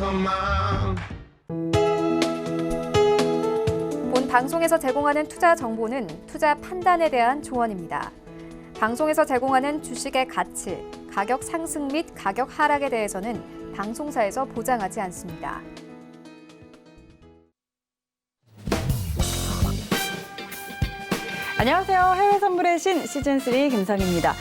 본 방송에서 제공하는 투자 정보는 투자 판단에 대한 조언입니다. 방송에서 제공하는 주식의 가치, 가격 상승 및 가격 하락에 대해서는 방송사에서 보장하지 않습니다. 안녕하세요. 해외 선물의 신 시즌3 김선희입니다.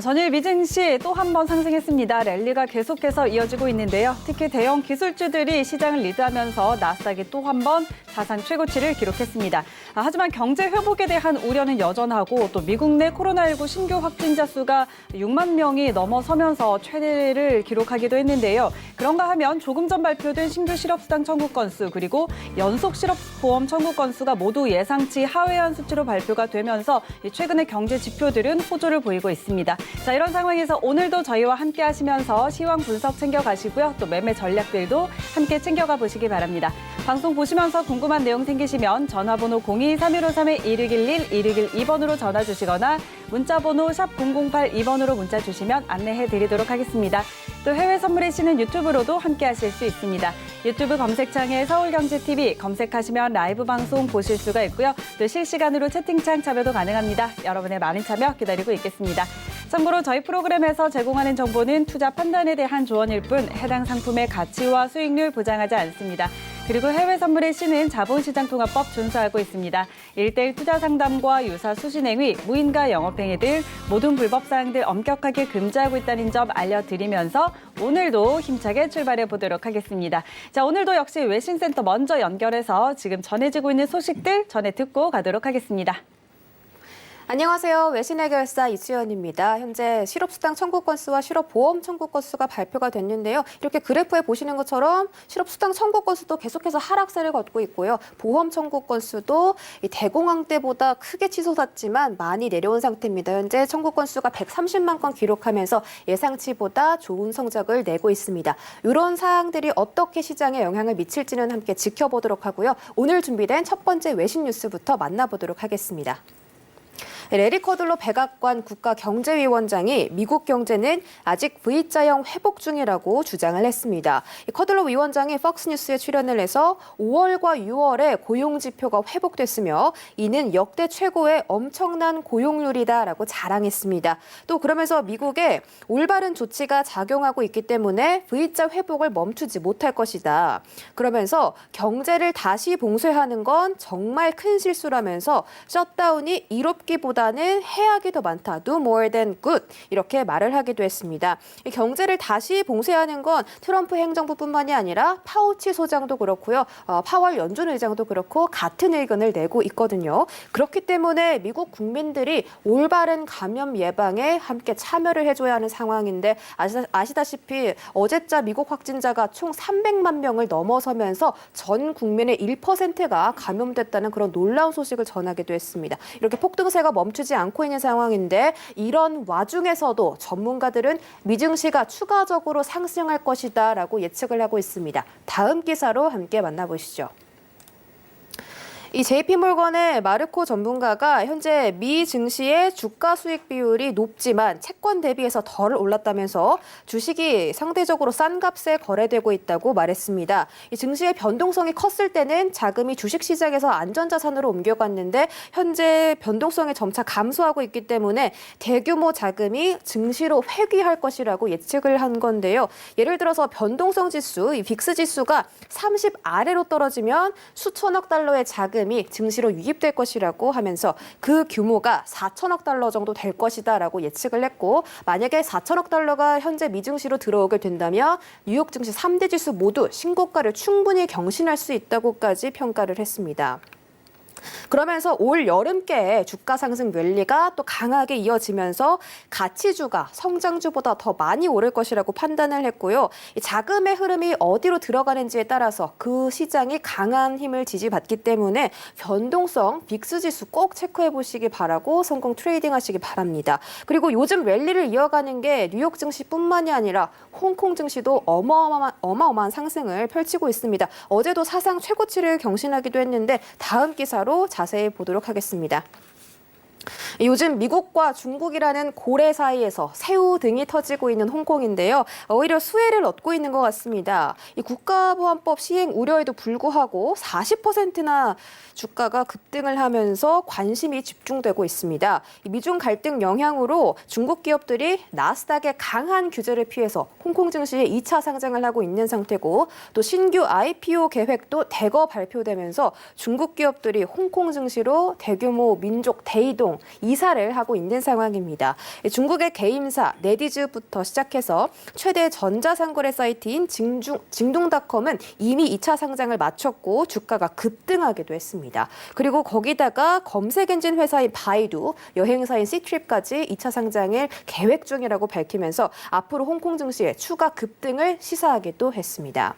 전일 미증시 또 한 번 상승했습니다. 랠리가 계속해서 이어지고 있는데요. 특히 대형 기술주들이 시장을 리드하면서 나스닥이 또 한 번 사상 최고치를 기록했습니다. 하지만 경제 회복에 대한 우려는 여전하고 또 미국 내 코로나19 신규 확진자 수가 6만 명이 넘어서면서 최대를 기록하기도 했는데요. 그런가 하면 조금 전 발표된 신규 실업수당 청구 건수 그리고 연속 실업보험 청구 건수가 모두 예상치 하회한 수치로 발표가 되면서 최근의 경제 지표들은 호조를 보이고 있습니다. 자, 이런 상황에서 오늘도 저희와 함께 하시면서 시황 분석 챙겨가시고요. 또 매매 전략들도 함께 챙겨가 보시기 바랍니다. 방송 보시면서 궁금한 내용 생기시면 전화번호 02-3153-1611, 1612번으로 전화 주시거나 문자번호 샵 0082번으로 문자 주시면 안내해 드리도록 하겠습니다. 또 해외 선물의 신은 유튜브로도 함께 하실 수 있습니다. 유튜브 검색창에 서울경제TV 검색하시면 라이브 방송 보실 수가 있고요. 또 실시간으로 채팅창 참여도 가능합니다. 여러분의 많은 참여 기다리고 있겠습니다. 참고로 저희 프로그램에서 제공하는 정보는 투자 판단에 대한 조언일 뿐 해당 상품의 가치와 수익률 보장하지 않습니다. 그리고 해외 선물의 신은 자본시장통합법 준수하고 있습니다. 1:1 투자 상담과 유사 수신행위, 무인가 영업행위 등 모든 불법 사항들 엄격하게 금지하고 있다는 점 알려드리면서 오늘도 힘차게 출발해 보도록 하겠습니다. 자, 오늘도 역시 외신센터 먼저 연결해서 지금 전해지고 있는 소식들 전해 듣고 가도록 하겠습니다. 안녕하세요. 외신의 결사 이수연입니다. 현재 실업수당 청구 건수와 실업보험 청구 건수가 발표가 됐는데요. 이렇게 그래프에 보시는 것처럼 실업수당 청구 건수도 계속해서 하락세를 걷고 있고요. 보험 청구 건수도 대공황 때보다 크게 치솟았지만 많이 내려온 상태입니다. 현재 청구 건수가 130만 건 기록하면서 예상치보다 좋은 성적을 내고 있습니다. 이런 사항들이 어떻게 시장에 영향을 미칠지는 함께 지켜보도록 하고요. 오늘 준비된 첫 번째 외신 뉴스부터 만나보도록 하겠습니다. 레리 커들로 백악관 국가경제위원장이 미국 경제는 아직 V자형 회복 중이라고 주장을 했습니다. 커들로 위원장이 폭스뉴스에 출연을 해서 5월과 6월에 고용지표가 회복됐으며 이는 역대 최고의 엄청난 고용률이다라고 자랑했습니다. 또 그러면서 미국에 올바른 조치가 작용하고 있기 때문에 V자 회복을 멈추지 못할 것이다. 그러면서 경제를 다시 봉쇄하는 건 정말 큰 실수라면서 셧다운이 이롭기보다는 해악이 더 많다. Do more than good. 이렇게 말을 하기도 했습니다. 경제를 다시 봉쇄하는 건 트럼프 행정부뿐만이 아니라 파우치 소장도 그렇고요. 파월 연준 의장도 그렇고 같은 의견을 내고 있거든요. 그렇기 때문에 미국 국민들이 올바른 감염 예방에 함께 참여를 해줘야 하는 상황인데 아시다시피 어제자 미국 확진자가 총 300만 명을 넘어서면서 전 국민의 1%가 감염됐다는 그런 놀라운 소식을 전하기도 했습니다. 이렇게 폭등세가 멈추지 않고 있는 상황인데 이런 와중에서도 전문가들은 미증시가 추가적으로 상승할 것이다라고 예측을 하고 있습니다. 다음 기사로 함께 만나보시죠. 이 JP모건의 마르코 전문가가 현재 미 증시의 주가 수익 비율이 높지만 채권 대비해서 덜 올랐다면서 주식이 상대적으로 싼 값에 거래되고 있다고 말했습니다. 이 증시의 변동성이 컸을 때는 자금이 주식시장에서 안전자산으로 옮겨갔는데 현재 변동성이 점차 감소하고 있기 때문에 대규모 자금이 증시로 회귀할 것이라고 예측을 한 건데요. 예를 들어서 변동성 지수, 이 빅스 지수가 30 아래로 떨어지면 수천억 달러의 자금이 증시로 유입될 것이라고 하면서 그 규모가 4천억 달러 정도 될 것이다라고 예측을 했고 만약에 4천억 달러가 현재 미증시로 들어오게 된다면 뉴욕 증시 3대 지수 모두 신고가를 충분히 경신할 수 있다고까지 평가를 했습니다. 그러면서 올 여름께 주가 상승 랠리가 또 강하게 이어지면서 가치주가 성장주보다 더 많이 오를 것이라고 판단을 했고요. 이 자금의 흐름이 어디로 들어가는지에 따라서 그 시장이 강한 힘을 지지받기 때문에 변동성 빅스 지수 꼭 체크해 보시기 바라고 성공 트레이딩 하시기 바랍니다. 그리고 요즘 랠리를 이어가는 게 뉴욕 증시뿐만이 아니라 홍콩 증시도 어마어마한 상승을 펼치고 있습니다. 어제도 사상 최고치를 경신하기도 했는데 다음 기사로 자세히 보도록 하겠습니다. 요즘 미국과 중국이라는 고래 사이에서 새우 등이 터지고 있는 홍콩인데요. 오히려 수혜를 얻고 있는 것 같습니다. 이 국가보안법 시행 우려에도 불구하고 40%나 주가가 급등을 하면서 관심이 집중되고 있습니다. 이 미중 갈등 영향으로 중국 기업들이 나스닥의 강한 규제를 피해서 홍콩 증시에 2차 상장을 하고 있는 상태고 또 신규 IPO 계획도 대거 발표되면서 중국 기업들이 홍콩 증시로 대규모 민족 대이동, 이사를 하고 있는 상황입니다. 중국의 개임사 네디즈부터 시작해서 최대 전자상거래 사이트인 징동닷컴은 이미 2차 상장을 마쳤고 주가가 급등하기도 했습니다. 그리고 거기다가 검색 엔진 회사인 바이두, 여행사인 시트립까지 2차 상장을 계획 중이라고 밝히면서 앞으로 홍콩 증시의 추가 급등을 시사하기도 했습니다.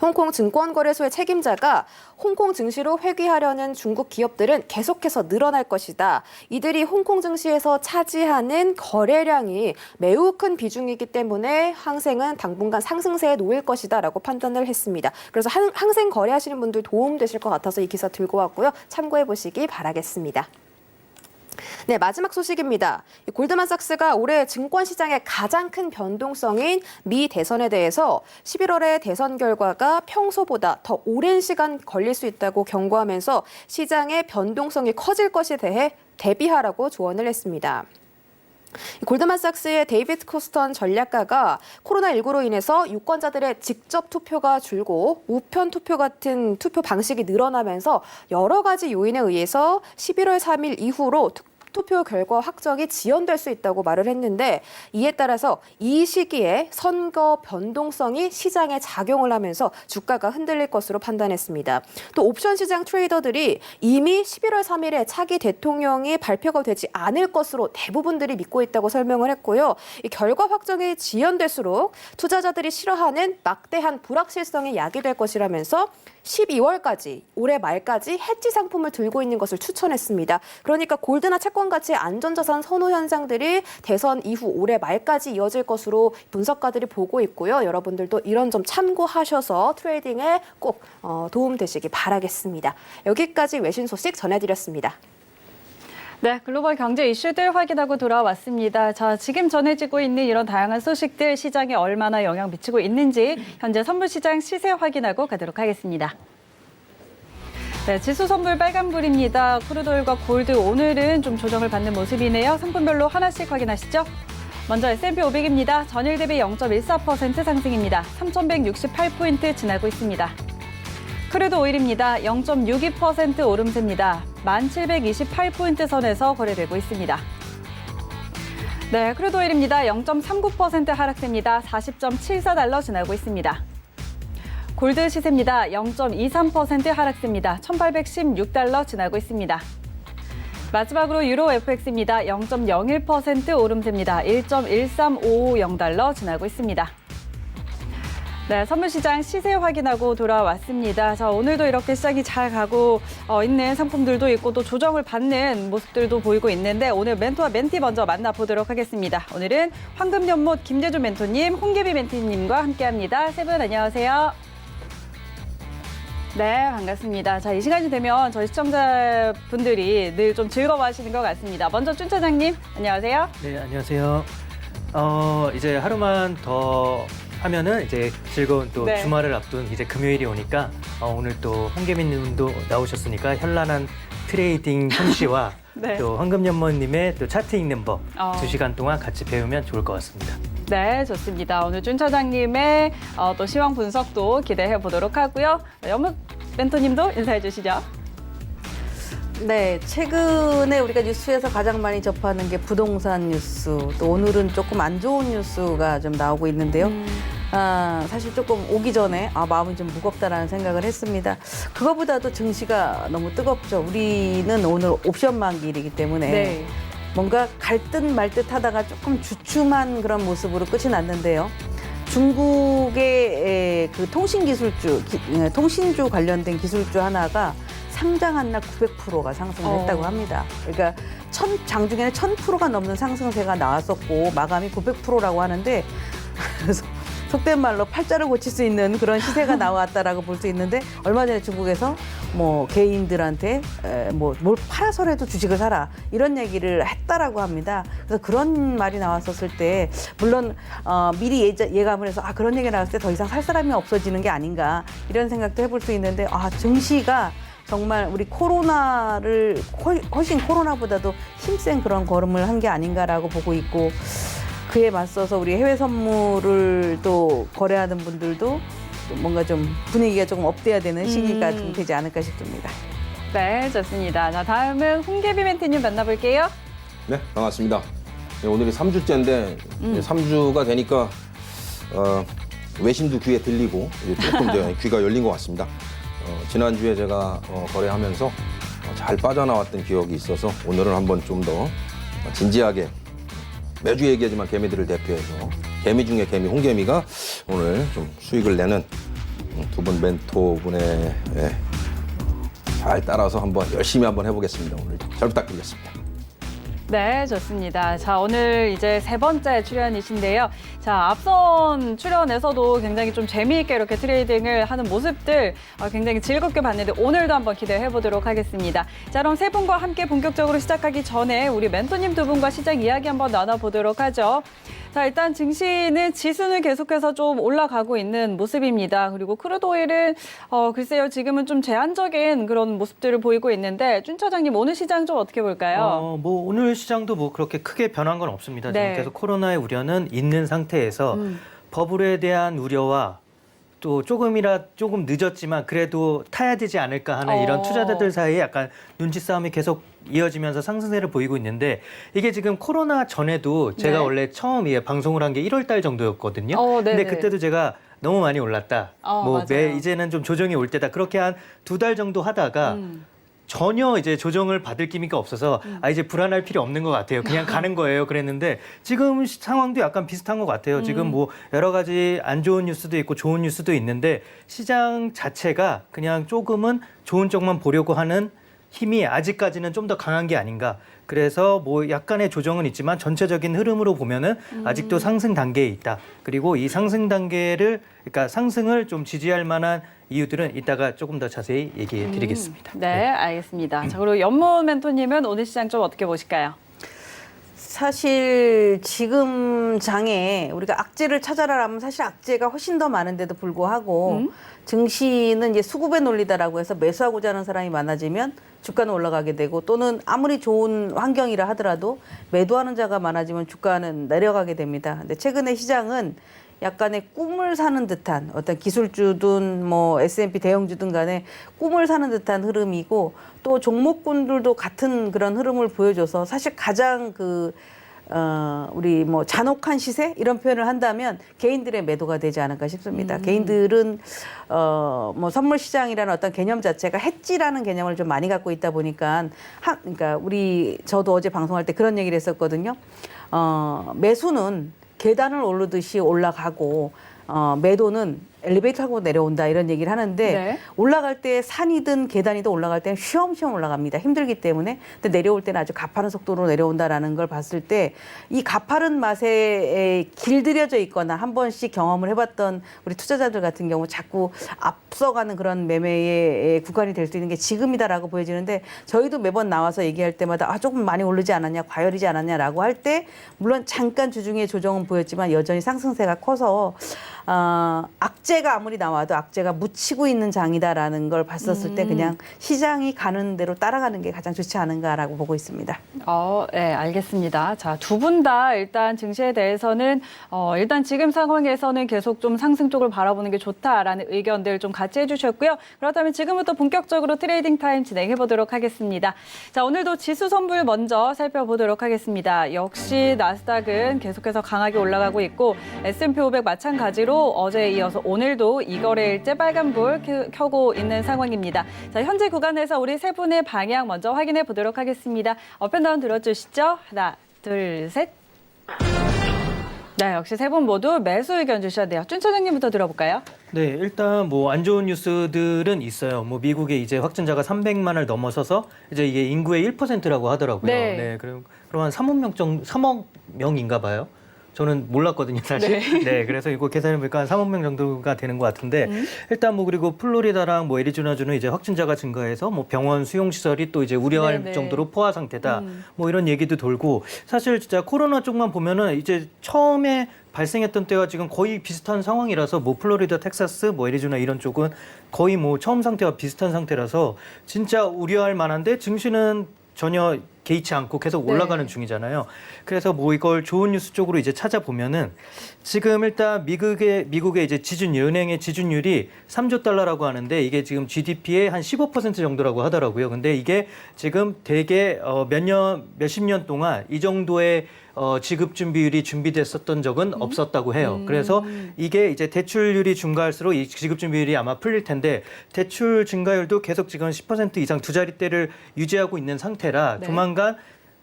홍콩 증권거래소의 책임자가 홍콩 증시로 회귀하려는 중국 기업들은 계속해서 늘어날 것이다. 이들이 홍콩 증시에서 차지하는 거래량이 매우 큰 비중이기 때문에 항생은 당분간 상승세에 놓일 것이다 라고 판단을 했습니다. 그래서 항생 거래하시는 분들 도움되실 것 같아서 이 기사 들고 왔고요. 참고해 보시기 바라겠습니다. 네, 마지막 소식입니다. 골드만삭스가 올해 증권시장의 가장 큰 변동성인 미 대선에 대해서 11월의 대선 결과가 평소보다 더 오랜 시간 걸릴 수 있다고 경고하면서 시장의 변동성이 커질 것에 대해 대비하라고 조언을 했습니다. 골드만삭스의 데이비드 코스턴 전략가가 코로나19로 인해서 유권자들의 직접 투표가 줄고 우편 투표 같은 투표 방식이 늘어나면서 여러 가지 요인에 의해서 11월 3일 이후로 투표 결과 확정이 지연될 수 있다고 말을 했는데 이에 따라서 이 시기에 선거 변동성이 시장에 작용을 하면서 주가가 흔들릴 것으로 판단했습니다. 또 옵션 시장 트레이더들이 이미 11월 3일에 차기 대통령이 발표가 되지 않을 것으로 대부분들이 믿고 있다고 설명을 했고요. 이 결과 확정이 지연될수록 투자자들이 싫어하는 막대한 불확실성이 야기될 것이라면서 12월까지 올해 말까지 해지 상품을 들고 있는 것을 추천했습니다. 그러니까 골드나 채권 같이 안전자산 선호 현상들이 대선 이후 올해 말까지 이어질 것으로 분석가들이 보고 있고요. 여러분들도 이런 점 참고하셔서 트레이딩에 꼭 도움되시기 바라겠습니다. 여기까지 외신 소식 전해드렸습니다. 네, 글로벌 경제 이슈들 확인하고 돌아왔습니다. 자, 지금 전해지고 있는 이런 다양한 소식들 시장에 얼마나 영향 미치고 있는지 현재 선물 시장 시세 확인하고 가도록 하겠습니다. 네, 지수 선물 빨간불입니다. 크루드오일과 골드 오늘은 좀 조정을 받는 모습이네요. 상품별로 하나씩 확인하시죠. 먼저 S&P 500입니다. 전일 대비 0.14% 상승입니다. 3,168포인트 지나고 있습니다. 크루드 오일입니다. 0.62% 오름세입니다. 1,728포인트 선에서 거래되고 있습니다. 네, 크루드 오일입니다. 0.39% 하락세입니다. 40.74달러 지나고 있습니다. 골드 시세입니다. 0.23% 하락세입니다. 1,816달러 지나고 있습니다. 마지막으로 유로 FX입니다. 0.01% 오름세입니다. 1.13550달러 지나고 있습니다. 네, 선물시장 시세 확인하고 돌아왔습니다. 자, 오늘도 이렇게 시장이 잘 가고 있는 상품들도 있고 또 조정을 받는 모습들도 보이고 있는데 오늘 멘토와 멘티 먼저 만나보도록 하겠습니다. 오늘은 황금연못 김재주 멘토님, 홍계비 멘티님과 함께합니다. 세 분 안녕하세요. 네, 반갑습니다. 자, 이 시간이 되면 저희 시청자분들이 늘 좀 즐거워하시는 것 같습니다. 먼저 준 차장님, 안녕하세요. 네, 안녕하세요. 이제 하루만 더 하면은 이제 즐거운 또 네. 주말을 앞둔 이제 금요일이 오니까 오늘 또 홍계민 님도 나오셨으니까 현란한 트레이딩 솜씨와 네. 또 황금연못님의 또 차트 읽는 법 2시간 동안 같이 배우면 좋을 것 같습니다. 네, 좋습니다. 오늘 준 차장님의 또 시황 분석도 기대해 보도록 하고요. 연못 멘토님도 인사해 주시죠. 네, 최근에 우리가 뉴스에서 가장 많이 접하는 게 부동산 뉴스, 또 오늘은 조금 안 좋은 뉴스가 좀 나오고 있는데요. 사실 조금 오기 전에 마음이 좀 무겁다라는 생각을 했습니다. 그거보다도 증시가 너무 뜨겁죠. 우리는 오늘 옵션 만기이기 때문에 네. 뭔가 갈 듯 말 듯 하다가 조금 주춤한 그런 모습으로 끝이 났는데요. 중국의 그 통신주 관련된 기술주 하나가 상장한 날 900%가 상승을 했다고 합니다. 그러니까 장중에는 1000%가 넘는 상승세가 나왔었고 마감이 900%라고 하는데 그래서 속된 말로 팔자를 고칠 수 있는 그런 시세가 나왔다라고 볼 수 있는데 얼마 전에 중국에서 뭐 개인들한테 뭘 팔아서라도 주식을 사라 이런 얘기를 했다라고 합니다. 그래서 그런 말이 나왔었을 때 물론 미리 예감을 해서 그런 얘기가 나왔을 때 더 이상 살 사람이 없어지는 게 아닌가 이런 생각도 해볼 수 있는데 증시가 정말 우리 코로나를 훨씬 코로나보다도 힘센 그런 걸음을 한 게 아닌가라고 보고 있고 그에 맞서서 우리 해외 선물을 또 거래하는 분들도 또 뭔가 좀 분위기가 조금 업돼야 되는 시기가 좀 되지 않을까 싶습니다. 네, 좋습니다. 자, 다음은 홍계비 멘트님 만나볼게요. 네, 반갑습니다. 네, 오늘이 3주째인데 3주가 되니까 외심도 귀에 들리고 이제 조금 이제 귀가 열린 것 같습니다. 지난주에 제가 거래하면서 잘 빠져나왔던 기억이 있어서 오늘은 한번 좀 더 진지하게 매주 얘기하지만 개미들을 대표해서 개미 중에 개미 홍개미가 오늘 좀 수익을 내는 두 분 멘토분의 잘 따라서 한번 열심히 한번 해보겠습니다. 오늘 잘 부탁드리겠습니다. 네, 좋습니다. 자, 오늘 이제 3번째 출연이신데요. 자, 앞선 출연에서도 굉장히 좀 재미있게 이렇게 트레이딩을 하는 모습들 굉장히 즐겁게 봤는데 오늘도 한번 기대해 보도록 하겠습니다. 자, 그럼 세 분과 함께 본격적으로 시작하기 전에 우리 멘토님 두 분과 시작 이야기 한번 나눠보도록 하죠. 자, 일단 증시는 지수는 계속해서 좀 올라가고 있는 모습입니다. 그리고 크루드 오일은 글쎄요, 지금은 좀 제한적인 그런 모습들을 보이고 있는데 준 차장님 오늘 시장 좀 어떻게 볼까요? 뭐 오늘 시장도 뭐 그렇게 크게 변한 건 없습니다. 네. 지금 계속 코로나의 우려는 있는 상태에서 버블에 대한 우려와 또 조금 늦었지만 그래도 타야 되지 않을까 하는 이런 투자자들 사이에 약간 눈치 싸움이 계속 이어지면서 상승세를 보이고 있는데 이게 지금 코로나 전에도 제가 네. 원래 처음 방송을 한 게 1월 달 정도였거든요. 네네. 근데 그때도 제가 너무 많이 올랐다. 맞아요. 이제는 좀 조정이 올 때다. 그렇게 한 2달 정도 하다가 전혀 이제 조정을 받을 기미가 없어서 이제 불안할 필요 없는 것 같아요. 그냥 가는 거예요. 그랬는데 지금 상황도 약간 비슷한 것 같아요. 지금 뭐 여러 가지 안 좋은 뉴스도 있고 좋은 뉴스도 있는데 시장 자체가 그냥 조금은 좋은 쪽만 보려고 하는 힘이 아직까지는 좀 더 강한 게 아닌가. 그래서 뭐 약간의 조정은 있지만 전체적인 흐름으로 보면은 아직도 상승 단계에 있다. 그리고 이 상승 단계를 그러니까 상승을 좀 지지할 만한 이유들은 이따가 조금 더 자세히 얘기해 드리겠습니다. 네, 알겠습니다. 자, 그리고 연못 멘토님은 오늘 시장 좀 어떻게 보실까요? 사실 지금 장에 우리가 악재를 찾아라라면 사실 악재가 훨씬 더 많은데도 불구하고 증시는 이제 수급의 논리다라고 해서 매수하고자 하는 사람이 많아지면 주가는 올라가게 되고 또는 아무리 좋은 환경이라 하더라도 매도하는 자가 많아지면 주가는 내려가게 됩니다. 근데 최근에 시장은 약간의 꿈을 사는 듯한 어떤 기술주든 뭐 S&P 대형주든 간에 꿈을 사는 듯한 흐름이고 또 종목군들도 같은 그런 흐름을 보여줘서 사실 가장 우리 뭐 잔혹한 시세 이런 표현을 한다면 개인들의 매도가 되지 않을까 싶습니다. 개인들은 뭐 선물 시장이라는 어떤 개념 자체가 해지라는 개념을 좀 많이 갖고 있다 보니까 그러니까 저도 어제 방송할 때 그런 얘기를 했었거든요. 매수는 계단을 오르듯이 올라가고 매도는 엘리베이터 타고 내려온다 이런 얘기를 하는데 네. 올라갈 때 산이든 계단이든 올라갈 때는 쉬엄쉬엄 올라갑니다. 힘들기 때문에. 근데 내려올 때는 아주 가파른 속도로 내려온다라는 걸 봤을 때 이 가파른 맛에 길들여져 있거나 한 번씩 경험을 해봤던 우리 투자자들 같은 경우 자꾸 앞서가는 그런 매매의 구간이 될 수 있는 게 지금이다라고 보여지는데 저희도 매번 나와서 얘기할 때마다 조금 많이 오르지 않았냐 과열이지 않았냐라고 할 때 물론 잠깐 주중에 조정은 보였지만 여전히 상승세가 커서 악재가 아무리 나와도 악재가 묻히고 있는 장이다라는 걸 봤었을 때 그냥 시장이 가는 대로 따라가는 게 가장 좋지 않은가라고 보고 있습니다. 네, 알겠습니다. 자, 두 분 다 일단 증시에 대해서는 일단 지금 상황에서는 계속 좀 상승 쪽을 바라보는 게 좋다라는 의견들 좀 같이 해주셨고요. 그렇다면 지금부터 본격적으로 트레이딩 타임 진행해 보도록 하겠습니다. 자, 오늘도 지수 선물 먼저 살펴보도록 하겠습니다. 역시 나스닥은 계속해서 강하게 올라가고 있고 S&P 500 마찬가지로 어제에 이어서 오늘도 이거래일째 빨간불 켜고 있는 상황입니다. 자, 현재 구간에서 우리 세 분의 방향 먼저 확인해 보도록 하겠습니다. 업앤다운 들어주시죠. 하나, 둘, 셋. 네, 역시 세 분 모두 매수 의견 주셔야 돼요. 준 차장님부터 들어볼까요? 네, 일단 뭐 안 좋은 뉴스들은 있어요. 뭐 미국의 이제 확진자가 300만을 넘어서서 이제 이게 인구의 1%라고 하더라고요. 네. 그럼 한 3억 명인가 봐요. 저는 몰랐거든요, 사실. 네. 그래서 이거 계산해 보니까 한 3억 명 정도가 되는 것 같은데 일단 뭐 그리고 플로리다랑 뭐 애리조나주는 이제 확진자가 증가해서 뭐 병원 수용 시설이 또 이제 우려할 네네. 정도로 포화 상태다. 뭐 이런 얘기도 돌고 사실 진짜 코로나 쪽만 보면은 이제 처음에 발생했던 때와 지금 거의 비슷한 상황이라서 뭐 플로리다, 텍사스, 뭐 애리조나 이런 쪽은 거의 뭐 처음 상태와 비슷한 상태라서 진짜 우려할 만한데 증시는 전혀 개의치 않고 계속 올라가는 중이잖아요. 그래서 뭐 이걸 좋은 뉴스 쪽으로 이제 찾아보면은 지금 일단 미국의 이제 지준율, 은행의 지준율이 3조 달러라고 하는데 이게 지금 GDP의 한 15% 정도라고 하더라고요. 근데 이게 지금 되게 몇십 년 동안 이 정도의 지급 준비율이 준비됐었던 적은 없었다고 해요. 그래서 이게 이제 대출률이 증가할수록 이 지급 준비율이 아마 풀릴 텐데 대출 증가율도 계속 지금 10% 이상 두 자릿대를 유지하고 있는 상태라 조만간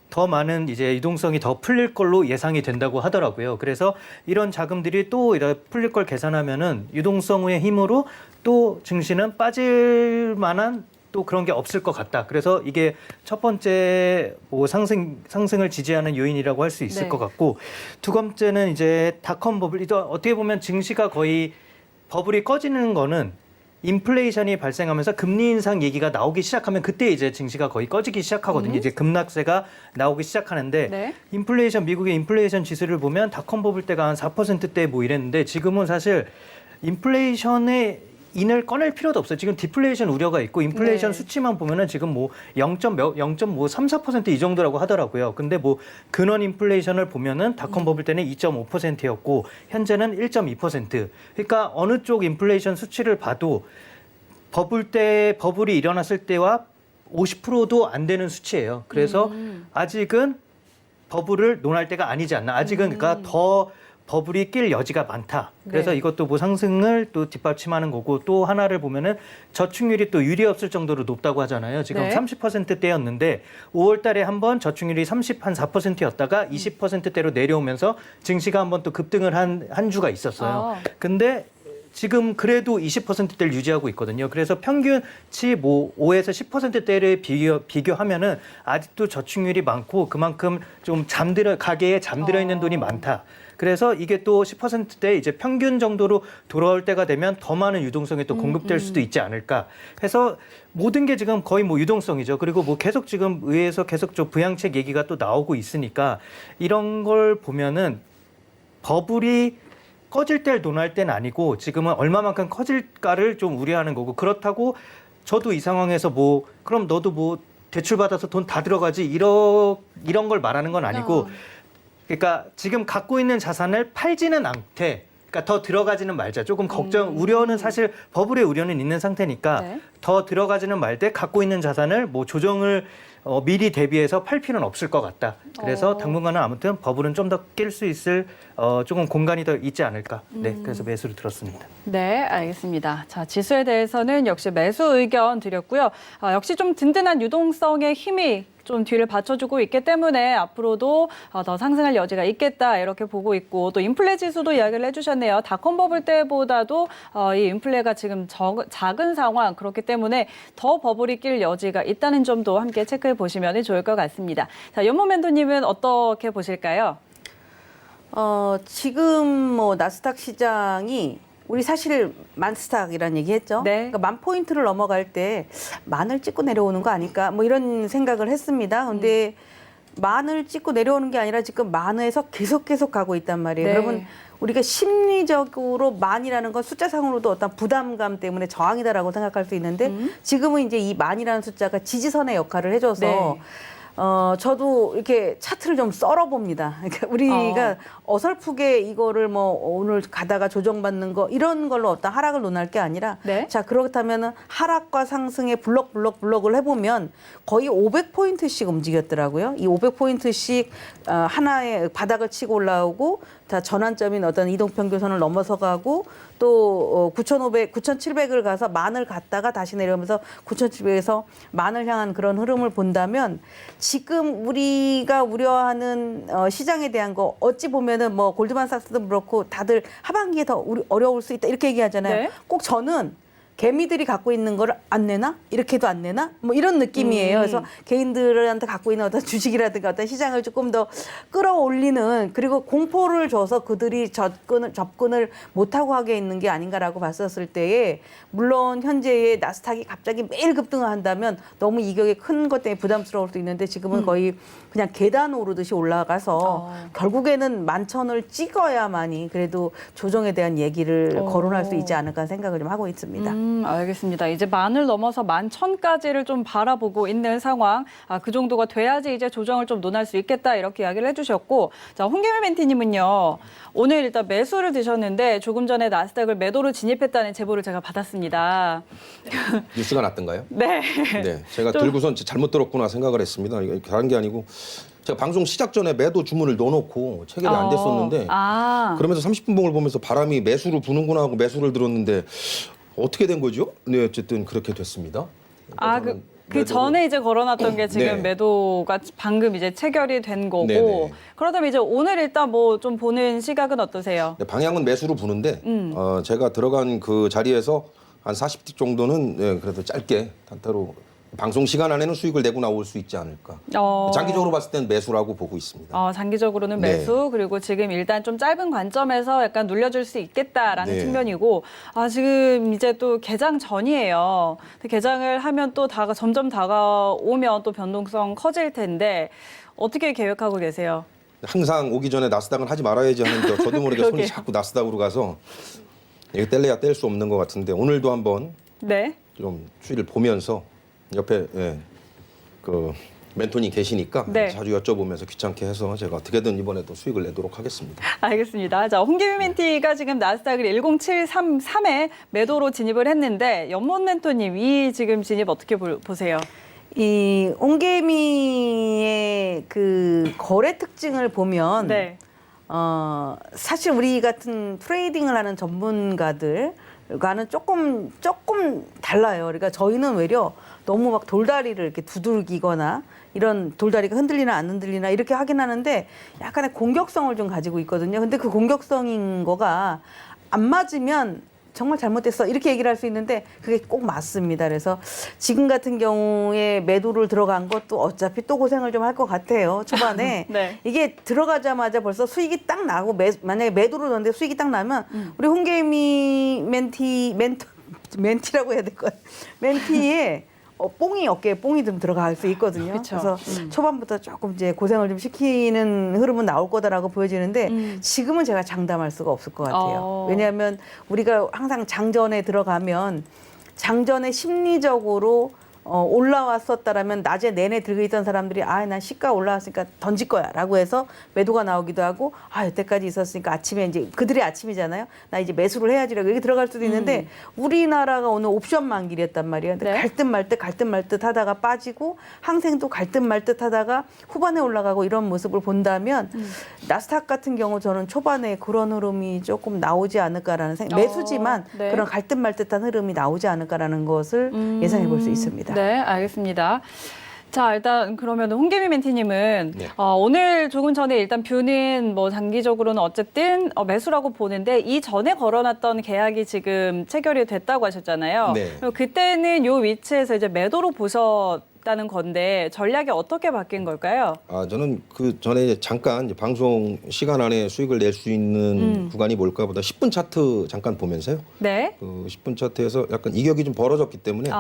더 많은 이제 유동성이 더 풀릴 걸로 예상이 된다고 하더라고요. 그래서 이런 자금들이 또 이렇게 풀릴 걸 계산하면은 유동성의 힘으로 또 증시는 빠질 만한 또 그런 게 없을 것 같다. 그래서 이게 첫 번째 뭐 상승을 지지하는 요인이라고 할 수 있을 것 같고 두 번째는 이제 닷컴 버블. 어떻게 보면 증시가 거의 버블이 꺼지는 거는 인플레이션이 발생하면서 금리 인상 얘기가 나오기 시작하면 그때 이제 증시가 거의 꺼지기 시작하거든요. 이제 급락세가 나오기 시작하는데 미국의 인플레이션 지수를 보면 닷컴 버블 때가 한 4%대 뭐 이랬는데 지금은 사실 인플레이션의 인을 꺼낼 필요도 없어요. 지금 디플레이션 우려가 있고 인플레이션 수치만 보면은 지금 뭐 0.34% 이 정도라고 하더라고요. 근데 뭐 근원 인플레이션을 보면은 닷컴 버블 때는 2.5%였고 현재는 1.2%. 그러니까 어느 쪽 인플레이션 수치를 봐도 버블이 일어났을 때와 50%도 안 되는 수치예요. 그래서 아직은 버블을 논할 때가 아니지 않나. 아직은 그러니까 더 버블이 낄 여지가 많다. 그래서 이것도 뭐 상승을 또 뒷받침하는 거고 또 하나를 보면은 저축률이 또 유리 없을 정도로 높다고 하잖아요. 지금 30%대였는데 5월 달에 한번 저축률이 34%였다가 20%대로 내려오면서 증시가 한번 또 급등을 한 주가 있었어요. 근데 지금 그래도 20%대를 유지하고 있거든요. 그래서 평균치 뭐 5에서 10%대를 비교하면은 아직도 저축률이 많고 그만큼 좀 가계에 잠들어 있는 돈이 많다. 그래서 이게 또 10%대 이제 평균 정도로 돌아올 때가 되면 더 많은 유동성이 또 공급될 수도 있지 않을까. 해서 모든 게 지금 거의 뭐 유동성이죠. 그리고 뭐 계속 지금 의회에서 계속 좀 부양책 얘기가 또 나오고 있으니까 이런 걸 보면은 버블이 꺼질 때를 논할 때는 아니고 지금은 얼마만큼 커질까를 좀 우려하는 거고 그렇다고 저도 이 상황에서 뭐 그럼 너도 뭐 대출 받아서 돈 다 들어가지 이런 걸 말하는 건 아니고 그러니까 지금 갖고 있는 자산을 팔지는 않되 그러니까 더 들어가지는 말자. 조금 우려는 사실 버블의 우려는 있는 상태니까 더 들어가지는 말되 갖고 있는 자산을 뭐 조정을 미리 대비해서 팔 필요는 없을 것 같다. 그래서 당분간은 아무튼 버블은 좀 더 낄 수 있을 조금 공간이 더 있지 않을까. 네, 그래서 매수를 들었습니다. 네, 알겠습니다. 자, 지수에 대해서는 역시 매수 의견 드렸고요. 역시 좀 든든한 유동성의 힘이 좀 뒤를 받쳐주고 있기 때문에 앞으로도 더 상승할 여지가 있겠다 이렇게 보고 있고 또 인플레 지수도 이야기를 해주셨네요. 닷컴 버블 때보다도 이 인플레가 지금 작은 상황 그렇기 때문에 더 버블이 낄 여지가 있다는 점도 함께 체크해 보시면 좋을 것 같습니다. 자, 연모멘토님은 어떻게 보실까요? 지금 뭐 나스닥 시장이 우리 사실 만스탁이라는 얘기 했죠. 그러니까 10,000포인트를 넘어갈 때 만을 찍고 내려오는 거 아닐까 뭐 이런 생각을 했습니다. 근데 만을 찍고 내려오는 게 아니라 지금 만에서 계속 가고 있단 말이에요. 여러분 우리가 심리적으로 만이라는 건 숫자상으로도 어떤 부담감 때문에 저항이다라고 생각할 수 있는데 지금은 이제 이 만이라는 숫자가 지지선의 역할을 해줘서 저도 이렇게 차트를 좀 썰어봅니다. 그러니까 우리가 어설프게 이거를 뭐 오늘 가다가 조정받는 거 이런 걸로 어떤 하락을 논할 게 아니라 자, 그렇다면은 하락과 상승의 블럭을 해보면 거의 500포인트씩 움직였더라고요. 이 500포인트씩 하나의 바닥을 치고 올라오고 자, 전환점인 어떤 이동평균선을 넘어서가고 또 9,700을 가서 만을 갔다가 다시 내려오면서 9,700에서 만을 향한 그런 흐름을 본다면 지금 우리가 우려하는 시장에 대한 거 어찌 보면은 뭐 골드만삭스도 그렇고 다들 하반기에 더 어려울 수 있다 이렇게 얘기하잖아요. 꼭 저는 개미들이 갖고 있는 걸 안 내나? 이렇게도 안 내나? 뭐 이런 느낌이에요. 그래서 개인들한테 갖고 있는 어떤 주식이라든가 어떤 시장을 조금 더 끌어올리는, 그리고 공포를 줘서 그들이 접근을 못하고 하게 있는 게 아닌가라고 봤었을 때에, 물론 현재의 나스닥이 갑자기 매일 급등한다면 너무 이격이 큰 것 때문에 부담스러울 수 있는데, 지금은 거의 그냥 계단 오르듯이 올라가서 결국에는 11,000을 찍어야만이 그래도 조정에 대한 얘기를 거론할 수 있지 않을까 생각을 좀 하고 있습니다. 알겠습니다. 이제 10,000을 넘어서 11,000까지를 좀 바라보고 있는 상황. 그 정도가 돼야지 이제 조정을 좀 논할 수 있겠다, 이렇게 이야기를 해주셨고, 자, 홍계미 멘티님은요, 오늘 일단 매수를 드셨는데 조금 전에 나스닥을 매도로 진입했다는 제보를 제가 받았습니다. 뉴스가 났던가요? 네. 네, 제가 들고선 잘못 들었구나 생각을 했습니다. 이게 다른 게 아니고 제가 방송 시작 전에 매도 주문을 넣어놓고 체결이 안 됐었는데 그러면서 30분 봉을 보면서 바람이 매수로 부는구나 하고 매수를 들었는데 어떻게 된 거죠? 네, 어쨌든 그렇게 됐습니다. 그 전에 이제 걸어놨던 게 지금 네. 매도가 방금 이제 체결이 된 거고, 네네. 그렇다면 이제 오늘 일단 뭐 좀 보는 시각은 어떠세요? 네, 방향은 매수로 부는데 제가 들어간 그 자리에서 한 40틱 정도는 네, 그래도 짧게 단타로 방송 시간 안에는 수익을 내고 나올 수 있지 않을까. 장기적으로 봤을 때는 매수라고 보고 있습니다. 장기적으로는 네. 매수, 그리고 지금 일단 좀 짧은 관점에서 약간 눌려줄 수 있겠다라는 네. 측면이고, 지금 이제 또 개장 전이에요. 근데 개장을 하면 또 점점 다가오면 또 변동성 커질 텐데 어떻게 계획하고 계세요? 항상 오기 전에 나스닥은 하지 말아야지 하는데 저도 모르게 손이 그러게요. 자꾸 나스닥으로 가서 이거 뗄래야 뗄 수 없는 것 같은데 오늘도 한번 네. 좀 추이를 보면서 옆에 그 멘토님 계시니까 네. 자주 여쭤보면서 귀찮게 해서 제가 어떻게든 이번에도 수익을 내도록 하겠습니다. 알겠습니다. 자, 홍계미 멘티가 지금 나스닥을 10733에 매도로 진입을 했는데, 연못 멘토님, 이 지금 진입 어떻게 보세요? 이 옹개미의 그 거래 특징을 보면 네. 사실 우리 같은 트레이딩을 하는 전문가들과는 조금 달라요. 그러니까 저희는 외려 너무 막 돌다리를 이렇게 두들기거나 이런 돌다리가 흔들리나 안 흔들리나 이렇게 하긴 하는데 약간의 공격성을 좀 가지고 있거든요. 근데 그 공격성인 거가 안 맞으면 정말 잘못됐어 이렇게 얘기를 할 수 있는데 그게 꼭 맞습니다. 그래서 지금 같은 경우에 매도를 들어간 것도 어차피 또 고생을 좀 할 것 같아요. 초반에 네. 이게 들어가자마자 벌써 수익이 딱 나고 만약에 매도를 넣었는데 수익이 딱 나면 우리 홍계미 멘티라고 해야 될 것 같아요. 멘티에 뽕이 어깨에 뽕이 좀 들어갈 수 있거든요. 그쵸. 그래서 초반부터 조금 이제 고생을 좀 시키는 흐름은 나올 거다라고 보여지는데 지금은 제가 장담할 수가 없을 것 같아요. 왜냐하면 우리가 항상 장전에 들어가면 장전에 심리적으로 올라왔었다라면 낮에 내내 들고 있던 사람들이 난 시가 올라왔으니까 던질 거야라고 해서 매도가 나오기도 하고 여태까지 있었으니까 아침에 이제 그들의 아침이잖아요. 나 이제 매수를 해야지라고 이렇게 들어갈 수도 있는데 우리나라가 오늘 옵션 만길이었단 말이에요. 근데 네. 갈 듯 말 듯 하다가 빠지고 항생도 갈 듯 말 듯 하다가 후반에 올라가고 이런 모습을 본다면 나스닥 같은 경우 저는 초반에 그런 흐름이 조금 나오지 않을까라는 생각. 매수지만 네. 그런 갈 듯 말 듯한 흐름이 나오지 않을까라는 것을 예상해 볼 수 있습니다. 네, 알겠습니다. 자, 일단 그러면 홍계미 멘티님은 네. 오늘 조금 전에 일단 뷰는 뭐 장기적으로는 어쨌든 매수라고 보는데 이 전에 걸어놨던 계약이 지금 체결이 됐다고 하셨잖아요. 네. 그리고 그때는 요 위치에서 이제 매도로 보셨다는 건데 전략이 어떻게 바뀐 걸까요? 저는 그 전에 잠깐 이제 방송 시간 안에 수익을 낼 수 있는 구간이 뭘까 보다 10분 차트 잠깐 보면서요. 네. 그 10분 차트에서 약간 이격이 좀 벌어졌기 때문에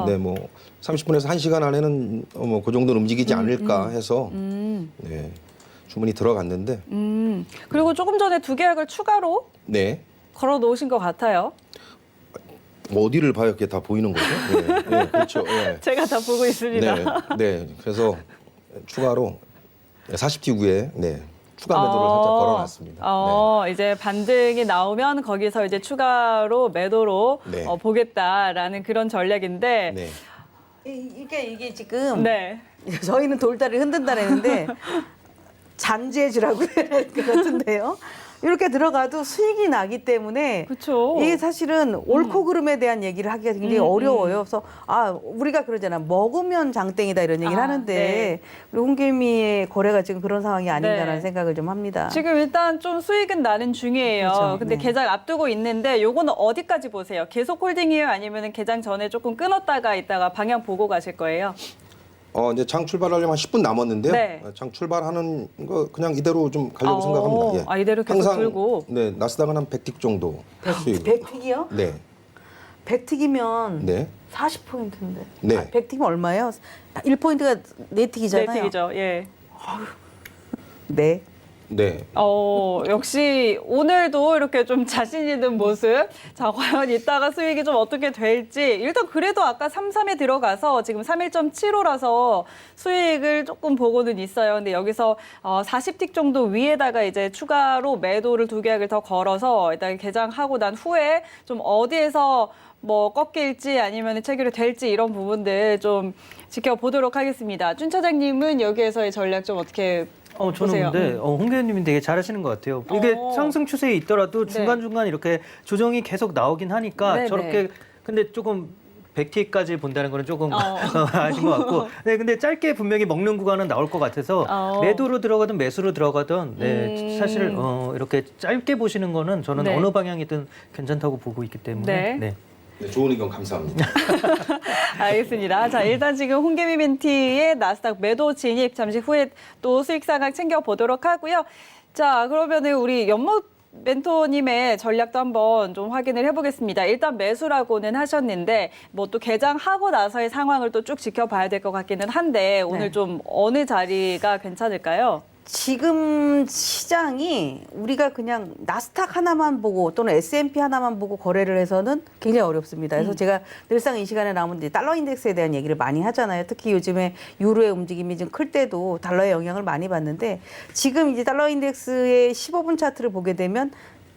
네, 뭐 30분에서 1시간 안에는 뭐 그 정도는 움직이지 않을까 해서 네, 주문이 들어갔는데 그리고 조금 전에 두 계약을 추가로 네. 걸어 놓으신 것 같아요. 어디를 봐야 이렇게 다 보이는 거죠? 네, 네, 그렇죠. 네. 제가 다 보고 있습니다. 네, 네. 그래서 추가로 40티 후에 추가 매도를 살짝 걸어놨습니다. 이제 반등이 나오면 거기서 이제 추가로 매도로 네. 보겠다라는 그런 전략인데, 네. 이게 지금 네. 저희는 돌다리를 흔든다는데 잔재주라고 해야 될 것 같은데요. 이렇게 들어가도 수익이 나기 때문에 그렇죠. 이게 사실은 옳고 그름에 대한 얘기를 하기가 굉장히 어려워요. 그래서 우리가 그러잖아. 먹으면 장땡이다 이런 얘기를 하는데 네. 우리 홍길미의 거래가 지금 그런 상황이 아닌가라는 네. 생각을 좀 합니다. 지금 일단 좀 수익은 나는 중이에요. 그렇죠. 근데 네. 개장 앞두고 있는데 요거는 어디까지 보세요? 계속 홀딩이에요? 아니면 개장 전에 조금 끊었다가 있다가 방향 보고 가실 거예요? 이제 장 출발하려면 한 10분 남았는데요. 네. 장 출발하는 거 그냥 이대로 좀 가려고 생각합니다. 예. 이대로 계속 항상 들고. 네, 나스닥은 한 100틱 정도 수익. 100틱이요? 네. 100틱이면 네. 40포인트인데. 네. 100틱이면 얼마예요? 1포인트가 4틱이잖아요. 네, 틱이죠. 예. 네. 네. 역시 오늘도 이렇게 좀 자신 있는 모습. 자, 과연 이따가 수익이 좀 어떻게 될지. 일단 그래도 아까 33에 들어가서 지금 31.75라서 수익을 조금 보고는 있어요. 근데 여기서 40틱 정도 위에다가 이제 추가로 매도를 2계약을 더 걸어서 일단 개장하고 난 후에 좀 어디에서 뭐 꺾일지 아니면 체결이 될지 이런 부분들 좀 지켜보도록 하겠습니다. 준 차장님은 여기에서의 전략 좀 어떻게 저는 보세요. 근데 홍계님이 되게 잘하시는 것 같아요. 이게 상승 추세에 있더라도 중간중간 이렇게 조정이 계속 나오긴 하니까 네, 저렇게 근데 조금 100T까지 본다는 거는 조금 아신 것 같고. 네, 근데 짧게 분명히 먹는 구간은 나올 것 같아서 매도로 들어가든 매수로 들어가든 네, 사실 이렇게 짧게 보시는 거는 저는 네. 어느 방향이든 괜찮다고 보고 있기 때문에. 네. 네, 좋은 의견 감사합니다. 알겠습니다. 자, 일단 지금 홍계미 멘티의 나스닥 매도 진입 잠시 후에 또 수익 상황 챙겨보도록 하고요. 자, 그러면은 우리 연못 멘토님의 전략도 한번 좀 확인을 해보겠습니다. 일단 매수라고는 하셨는데 뭐 또 개장하고 나서의 상황을 또 쭉 지켜봐야 될 것 같기는 한데 오늘 네. 좀 어느 자리가 괜찮을까요? 지금 시장이 우리가 그냥 나스닥 하나만 보고 또는 S&P 하나만 보고 거래를 해서는 굉장히 어렵습니다. 그래서 제가 늘상 이 시간에 나오면 이제 달러 인덱스에 대한 얘기를 많이 하잖아요. 특히 요즘에 유로의 움직임이 좀 클 때도 달러의 영향을 많이 받는데 지금 이제 달러 인덱스의 15분 차트를 보게 되면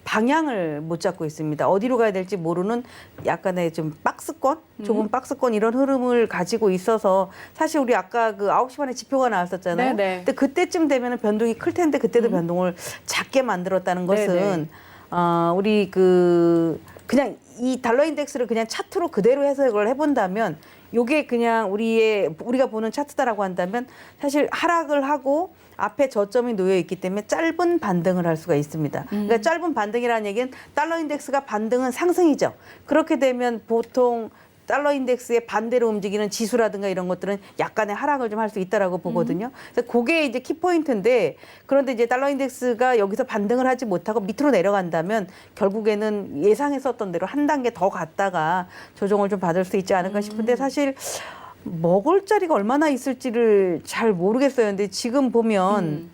방향을 못 잡고 있습니다. 어디로 가야 될지 모르는 약간의 좀 박스권, 좁은 박스권 이런 흐름을 가지고 있어서 사실 우리 아까 그 9시 반에 지표가 나왔었잖아요. 네네. 근데 그때쯤 되면은 변동이 클 텐데 그때도 변동을 작게 만들었다는 것은 네네. 우리 그냥 이 달러 인덱스를 그냥 차트로 그대로 해석을 해본다면 요게 그냥 우리가 보는 차트다라고 한다면 사실 하락을 하고 앞에 저점이 놓여 있기 때문에 짧은 반등을 할 수가 있습니다. 그러니까 짧은 반등이라는 얘기는 달러 인덱스가 반등은 상승이죠. 그렇게 되면 보통 달러 인덱스의 반대로 움직이는 지수라든가 이런 것들은 약간의 하락을 좀 할 수 있다라고 보거든요. 그래서 그게 이제 키포인트인데 그런데 이제 달러 인덱스가 여기서 반등을 하지 못하고 밑으로 내려간다면 결국에는 예상했었던 대로 한 단계 더 갔다가 조정을 좀 받을 수 있지 않을까 싶은데 사실 먹을 자리가 얼마나 있을지를 잘 모르겠어요. 근데 지금 보면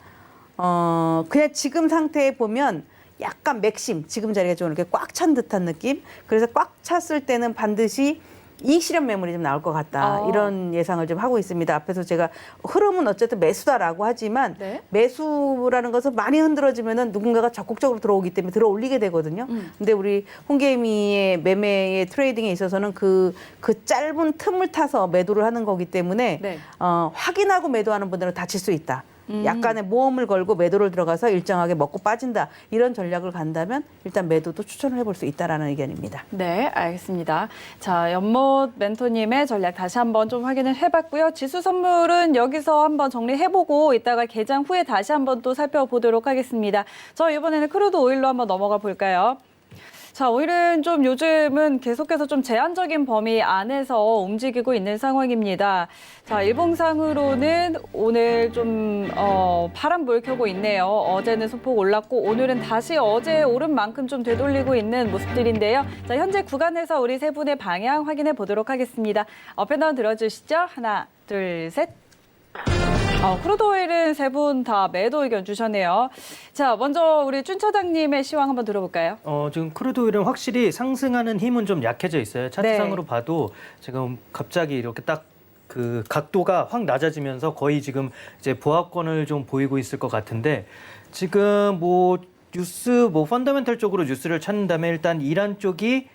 그냥 지금 상태에 보면 약간 맥심, 지금 자리가 좀 이렇게 꽉 찬 듯한 느낌. 그래서 꽉 찼을 때는 반드시 이익 실현 매물이 좀 나올 것 같다. 이런 예상을 좀 하고 있습니다. 앞에서 제가 흐름은 어쨌든 매수다라고 하지만 네. 매수라는 것은 많이 흔들어지면은 누군가가 적극적으로 들어오기 때문에 들어 올리게 되거든요. 근데 우리 홍계미의 매매의 트레이딩에 있어서는 그 짧은 틈을 타서 매도를 하는 거기 때문에 네. 확인하고 매도하는 분들은 다칠 수 있다. 약간의 모험을 걸고 매도를 들어가서 일정하게 먹고 빠진다. 이런 전략을 간다면 일단 매도도 추천을 해볼 수 있다라는 의견입니다. 네, 알겠습니다. 자, 연못 멘토님의 전략 다시 한번 좀 확인을 해봤고요. 지수 선물은 여기서 한번 정리해보고 이따가 개장 후에 다시 한번 또 살펴보도록 하겠습니다. 저 이번에는 크루드 오일로 한번 넘어가 볼까요? 자, 오일은 좀 요즘은 계속해서 좀 제한적인 범위 안에서 움직이고 있는 상황입니다. 자, 일봉상으로는 오늘 좀 파란불 켜고 있네요. 어제는 소폭 올랐고 오늘은 다시 어제 오른 만큼 좀 되돌리고 있는 모습들인데요. 자, 현재 구간에서 우리 세 분의 방향 확인해 보도록 하겠습니다. 업앤다운 들어주시죠. 하나, 둘, 셋. 크루드 오일은 세 분 다 매도 의견 주셨네요. 자, 먼저 우리 준 차장님의 시황 한번 들어볼까요? 지금 크루드 오일은 확실히 상승하는 힘은 좀 약해져 있어요. 차트상으로 봐도 지금 갑자기 이렇게 딱 그 각도가 확 낮아지면서 거의 지금 이제 보합권을 좀 보이고 있을 것 같은데 지금 펀더멘털 쪽으로 뉴스를 찾는다면 일단 이란 쪽이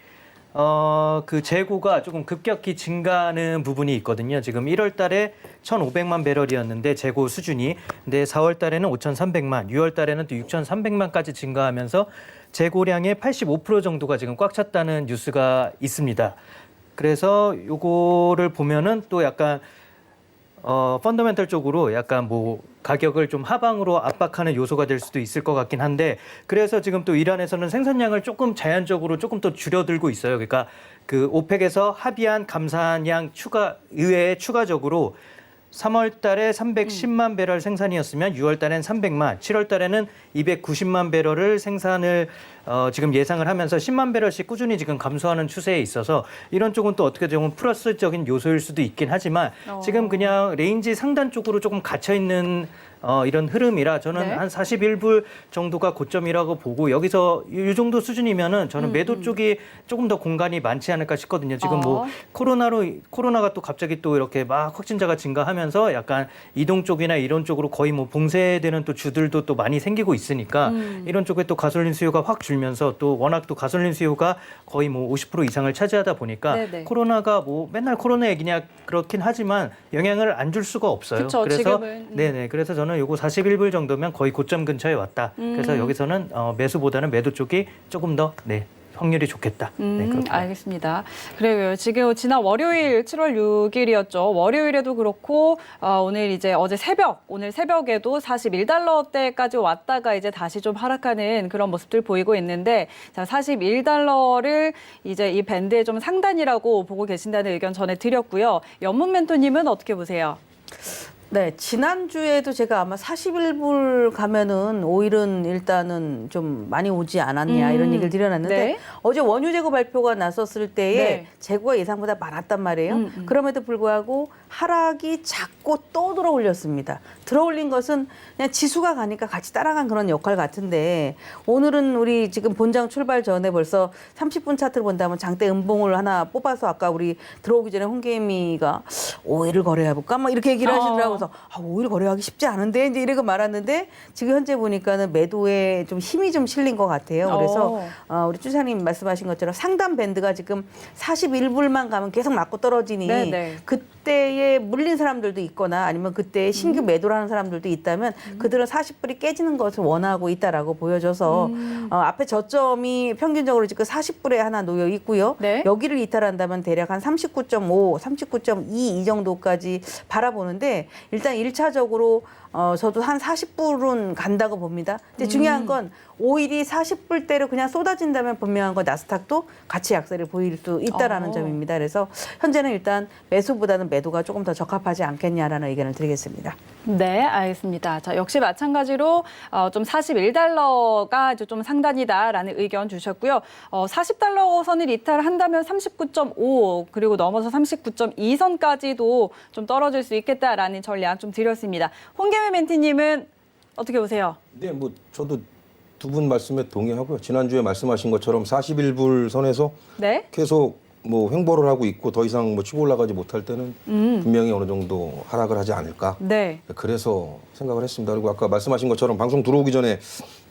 그 재고가 조금 급격히 증가하는 부분이 있거든요. 지금 1월 달에 1,500만 배럴이었는데 재고 수준이. 근데 4월 달에는 5,300만, 6월 달에는 또 6,300만까지 증가하면서 재고량의 85% 정도가 지금 꽉 찼다는 뉴스가 있습니다. 그래서 요거를 보면은 또 약간 펀더멘털 쪽으로 약간 뭐 가격을 좀 하방으로 압박하는 요소가 될 수도 있을 것 같긴 한데, 그래서 지금 또 이란에서는 생산량을 조금 제한적으로 조금 더 줄여들고 있어요. 그러니까 그 오펙에서 합의한 감산량 추가 의외에 추가적으로 3월 달에 310만 배럴 생산이었으면 6월 달엔 300만, 7월 달에는 290만 배럴을 생산을 지금 예상을 하면서 10만 배럴씩 꾸준히 지금 감소하는 추세에 있어서 이런 쪽은 또 어떻게 보면 플러스적인 요소일 수도 있긴 하지만 지금 그냥 레인지 상단 쪽으로 조금 갇혀 있는 이런 흐름이라 저는 네. 한 41불 정도가 고점이라고 보고, 여기서 이 정도 수준이면은 저는 매도 쪽이 조금 더 공간이 많지 않을까 싶거든요. 지금 뭐 코로나가 또 갑자기 또 이렇게 막 확진자가 증가하면서 약간 이동 쪽이나 이런 쪽으로 거의 뭐 봉쇄되는 또 주들도 또 많이 생기고 있으니까 이런 쪽에 또 가솔린 수요가 확 줄면서 또 워낙 또 가솔린 수요가 거의 뭐 50% 이상을 차지하다 보니까 네네. 코로나가 뭐 맨날 코로나 얘기냐 그렇긴 하지만 영향을 안 줄 수가 없어요. 그쵸, 그래서 지금은. 네네, 그래서 저는 요거 41불 정도면 거의 고점 근처에 왔다. 그래서 여기서는 매수보다는 매도 쪽이 조금 더 확률이 좋겠다. 네, 그렇게 알겠습니다. 그래요. 지금 지난 월요일 7월 6일이었죠. 월요일에도 그렇고 오늘 이제 오늘 새벽에도 41달러대까지 왔다가 이제 다시 좀 하락하는 그런 모습들 보이고 있는데, 자, 41달러를 이제 이 밴드의 좀 상단이라고 보고 계신다는 의견 전해드렸고요. 연문 멘토님은 어떻게 보세요? 네, 지난주에도 제가 아마 41불 가면은 오일은 일단은 좀 많이 오지 않았냐 이런 얘기를 드려놨는데, 네. 어제 원유 재고 발표가 났었을 때에 네. 재고가 예상보다 많았단 말이에요. 그럼에도 불구하고 하락이 작고 또 들어 올렸습니다. 들어 올린 것은 그냥 지수가 가니까 같이 따라간 그런 역할 같은데, 오늘은 우리 지금 본장 출발 전에 벌써 30분 차트를 본다면 장대 음봉을 하나 뽑아서 아까 우리 들어오기 전에 홍계미가 오일을 거래해볼까? 막 이렇게 얘기를 하시더라고요. 그래서 오일 거래하기 쉽지 않은데 이제 이러고 말았는데, 지금 현재 보니까는 매도에 좀 힘이 좀 실린 것 같아요. 그래서 우리 주사님 말씀하신 것처럼 상단 밴드가 지금 41불만 가면 계속 맞고 떨어지니 네네. 그때에 물린 사람들도 있거나 아니면 그때 신규 매도를 하는 사람들도 있다면 그들은 40불이 깨지는 것을 원하고 있다라고 보여져서 앞에 저점이 평균적으로 지금 40불에 하나 놓여 있고요. 네. 여기를 이탈한다면 대략 한 39.5, 39.2 이 정도까지 바라보는데, 일단 1차적으로 저도 한 40불은 간다고 봅니다. 근데 중요한 건 오일이 40불대로 그냥 쏟아진다면 분명한 건 나스닥도 같이 약세를 보일 수 있다라는 점입니다. 그래서 현재는 일단 매수보다는 매도가 조금 더 적합하지 않겠냐라는 의견을 드리겠습니다. 네, 알겠습니다. 자, 역시 마찬가지로 좀 41달러가 이제 좀 상단이다라는 의견 주셨고요. 40달러 선을 이탈한다면 39.5 그리고 넘어서 39.2선까지도 좀 떨어질 수 있겠다라는 전략 좀 드렸습니다. 홍계미 멘티님은 어떻게 보세요? 네, 뭐 저도 두 분 말씀에 동의하고요. 지난주에 말씀하신 것처럼 41불 선에서 네. 계속 뭐 횡보를 하고 있고 더 이상 뭐 치고 올라가지 못할 때는 분명히 어느 정도 하락을 하지 않을까. 네. 그래서 생각을 했습니다. 그리고 아까 말씀하신 것처럼 방송 들어오기 전에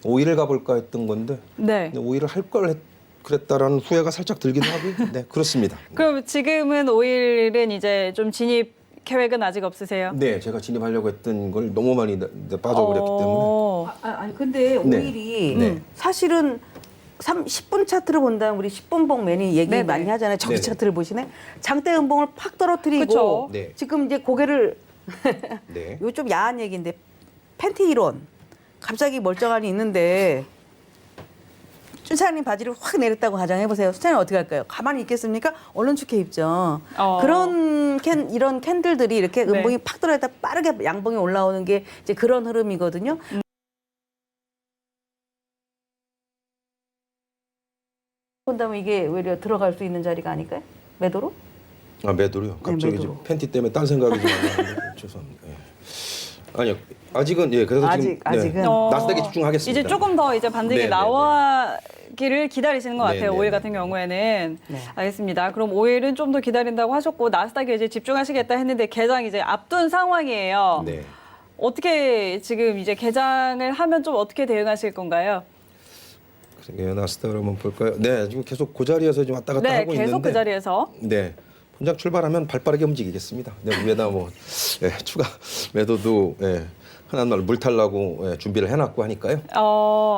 오일을 가볼까 했던 건데, 네. 오일을 할 걸 그랬다라는 후회가 살짝 들기도 하고요. 네, 그렇습니다. 그럼 지금은 오일은 이제 좀 진입 계획은 아직 없으세요? 네, 제가 진입하려고 했던 걸 너무 많이 빠져버렸기 때문에. 아니 근데 네. 오일이 네. 사실은 10분 차트를 본다면 우리 10분봉 매니 얘기 네네. 많이 하잖아요. 정기 네네. 차트를 보시네. 장대 음봉을 팍 떨어뜨리고 그쵸. 네. 지금 이제 고개를 네. 이거 좀 야한 얘기인데 팬티 이론 갑자기 멀쩡하니 있는데 춘차님 바지를 확 내렸다고 가정해보세요. 춘차님 어떻게 할까요? 가만히 있겠습니까? 얼른 축해 입죠. 그런 이런 캔들들이 이렇게 네. 음봉이 팍 떨어졌다 빠르게 양봉이 올라오는 게 이제 그런 흐름이거든요. 본다면 이게 오히려 들어갈 수 있는 자리가 아닐까요? 매도로? 아, 매도로요? 갑자기 매도로. 이제 팬티 때문에 딴 생각이 좀 나는데 죄송합니다. 예. 아니요, 아직은 그래서 지금 아직은. 나스닥에 집중하겠습니다. 이제 조금 더 이제 반등이 네, 네, 나와기를 기다리시는 것 같아요. 네, 네, 오일 네. 같은 경우에는. 네. 알겠습니다. 그럼 오일은 좀 더 기다린다고 하셨고 나스닥에 이제 집중하시겠다 했는데 개장 이제 앞둔 상황이에요. 네. 어떻게 지금 이제 개장을 하면 좀 어떻게 대응하실 건가요? 나스닥을 한번 볼까요? 네, 지금 계속 그 자리에서 지금 왔다 갔다 네, 하고 계속 있는데 그 자리에서. 네. 본장 출발하면 발 빠르게 움직이겠습니다. 네, 위에다 뭐 추가 매도도 흔한 말로 물 탈라고 준비를 해놨고 하니까요.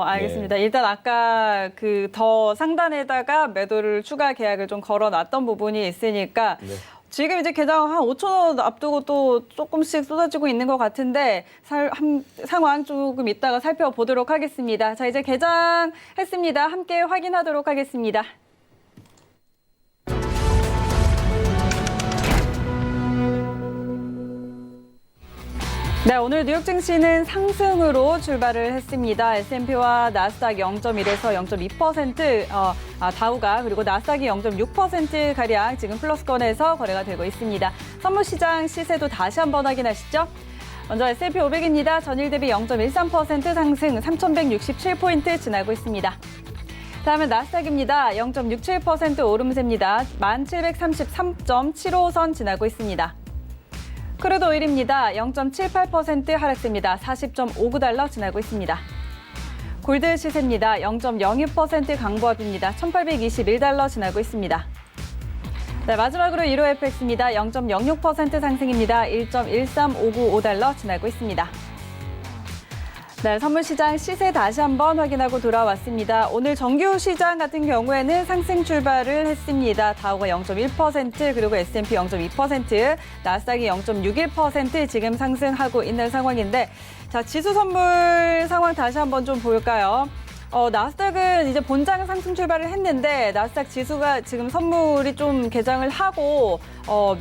알겠습니다. 일단 아까 그 더 상단에다가 매도를 추가 계약을 좀 걸어놨던 부분이 있으니까 네. 지금 이제 개장 한 5천 원 앞두고 또 조금씩 쏟아지고 있는 것 같은데 상황 조금 이따가 살펴보도록 하겠습니다. 자, 이제 개장했습니다. 함께 확인하도록 하겠습니다. 네, 오늘 뉴욕 증시는 상승으로 출발을 했습니다. S&P와 나스닥 0.1에서 0.2%, 다우가 그리고 나스닥이 0.6% 가량 지금 플러스권에서 거래가 되고 있습니다. 선물시장 시세도 다시 한번 확인하시죠. 먼저 S&P 500입니다. 전일 대비 0.13% 상승, 3,167포인트 지나고 있습니다. 다음은 나스닥입니다. 0.67% 오름세입니다. 1,733.75선 지나고 있습니다. 크루드 오일입니다. 0.78% 하락세입니다. 40.59달러 지나고 있습니다. 골드 시세입니다. 0.02% 강보합입니다. 1,821달러 지나고 있습니다. 네, 마지막으로 유로 FX입니다. 0.06% 상승입니다. 1.13595달러 지나고 있습니다. 네, 선물시장 시세 다시 한번 확인하고 돌아왔습니다. 오늘 정규 시장 같은 경우에는 상승 출발을 했습니다. 다우가 0.1%, 그리고 S&P 0.2%, 나스닥이 0.61% 지금 상승하고 있는 상황인데, 자, 지수 선물 상황 다시 한번 좀 볼까요? 나스닥은 이제 본장 상승 출발을 했는데 나스닥 지수가 지금 선물이 좀 개장을 하고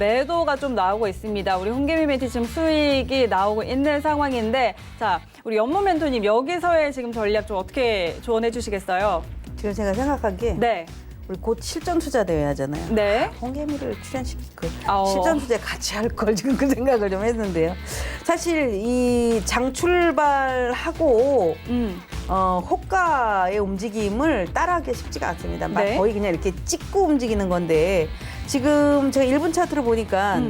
매도가 좀 나오고 있습니다. 우리 홍계미 멘티 지금 수익이 나오고 있는 상황인데, 자, 우리 연문 멘토님 여기서의 지금 전략 좀 어떻게 조언해 주시겠어요? 지금 제가 생각하기에 네. 우리 곧 실전 투자 대회 하잖아요. 네. 홍계미를 출연시키고 어. 실전 투자 같이 할 걸 지금 그 생각을 좀 했는데요. 사실 이 장 출발하고 호가의 움직임을 따라하기 쉽지가 않습니다. 막 네. 거의 그냥 이렇게 찍고 움직이는 건데 지금 제가 1분 차트를 보니까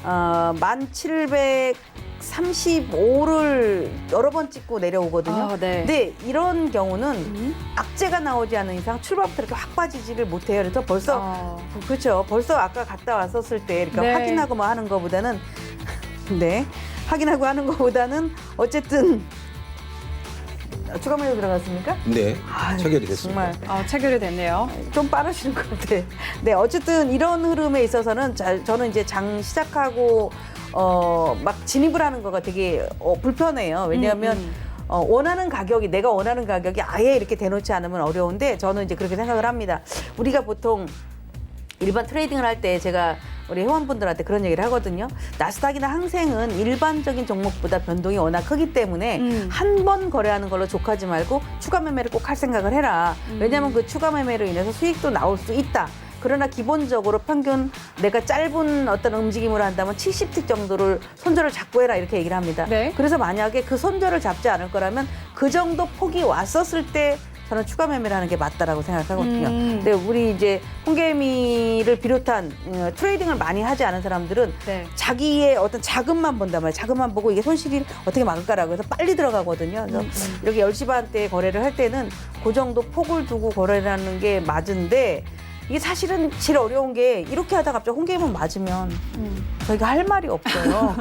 1735를 여러 번 찍고 내려오거든요. 네. 근데 이런 경우는 악재가 나오지 않은 이상 출발부터 이렇게 확 빠지지를 못해요. 그래서 벌써 그렇죠. 벌써 아까 갔다 왔었을 때 이렇게 네. 확인하고 뭐 하는 것보다는 네. 확인하고 하는 것보다는 어쨌든 추가 매도 들어갔습니까? 네, 아유, 체결이 됐습니다. 정말 체결이 됐네요. 좀 빠르신 것 같아. 네, 어쨌든 이런 흐름에 있어서는 저는 이제 장 시작하고 막 진입을 하는 거가 되게 불편해요. 왜냐하면 원하는 가격이 내가 원하는 가격이 아예 이렇게 대놓지 않으면 어려운데 저는 이제 그렇게 생각을 합니다. 우리가 보통 일반 트레이딩을 할 때 제가 우리 회원분들한테 그런 얘기를 하거든요. 나스닥이나 항생은 일반적인 종목보다 변동이 워낙 크기 때문에 한 번 거래하는 걸로 족하지 말고 추가 매매를 꼭 할 생각을 해라. 왜냐하면 그 추가 매매로 인해서 수익도 나올 수 있다. 그러나 기본적으로 평균 내가 짧은 어떤 움직임을 한다면 70틱 정도를 손절을 잡고 해라 이렇게 얘기를 합니다. 네. 그래서 만약에 그 손절을 잡지 않을 거라면 그 정도 폭이 왔었을 때 저는 추가 매매를 하는 게 맞다라고 생각하거든요. 근데 우리 이제 홍계미를 비롯한 트레이딩을 많이 하지 않은 사람들은 네. 자기의 어떤 자금만 본단 말이에요. 자금만 보고 이게 손실이 어떻게 막을까라고 해서 빨리 들어가거든요. 그래서 이렇게 10시 반 때 거래를 할 때는 그 정도 폭을 두고 거래를 하는 게 맞은데 이게 사실은 제일 어려운 게 이렇게 하다 갑자기 홍계미만 맞으면 저희가 할 말이 없어요.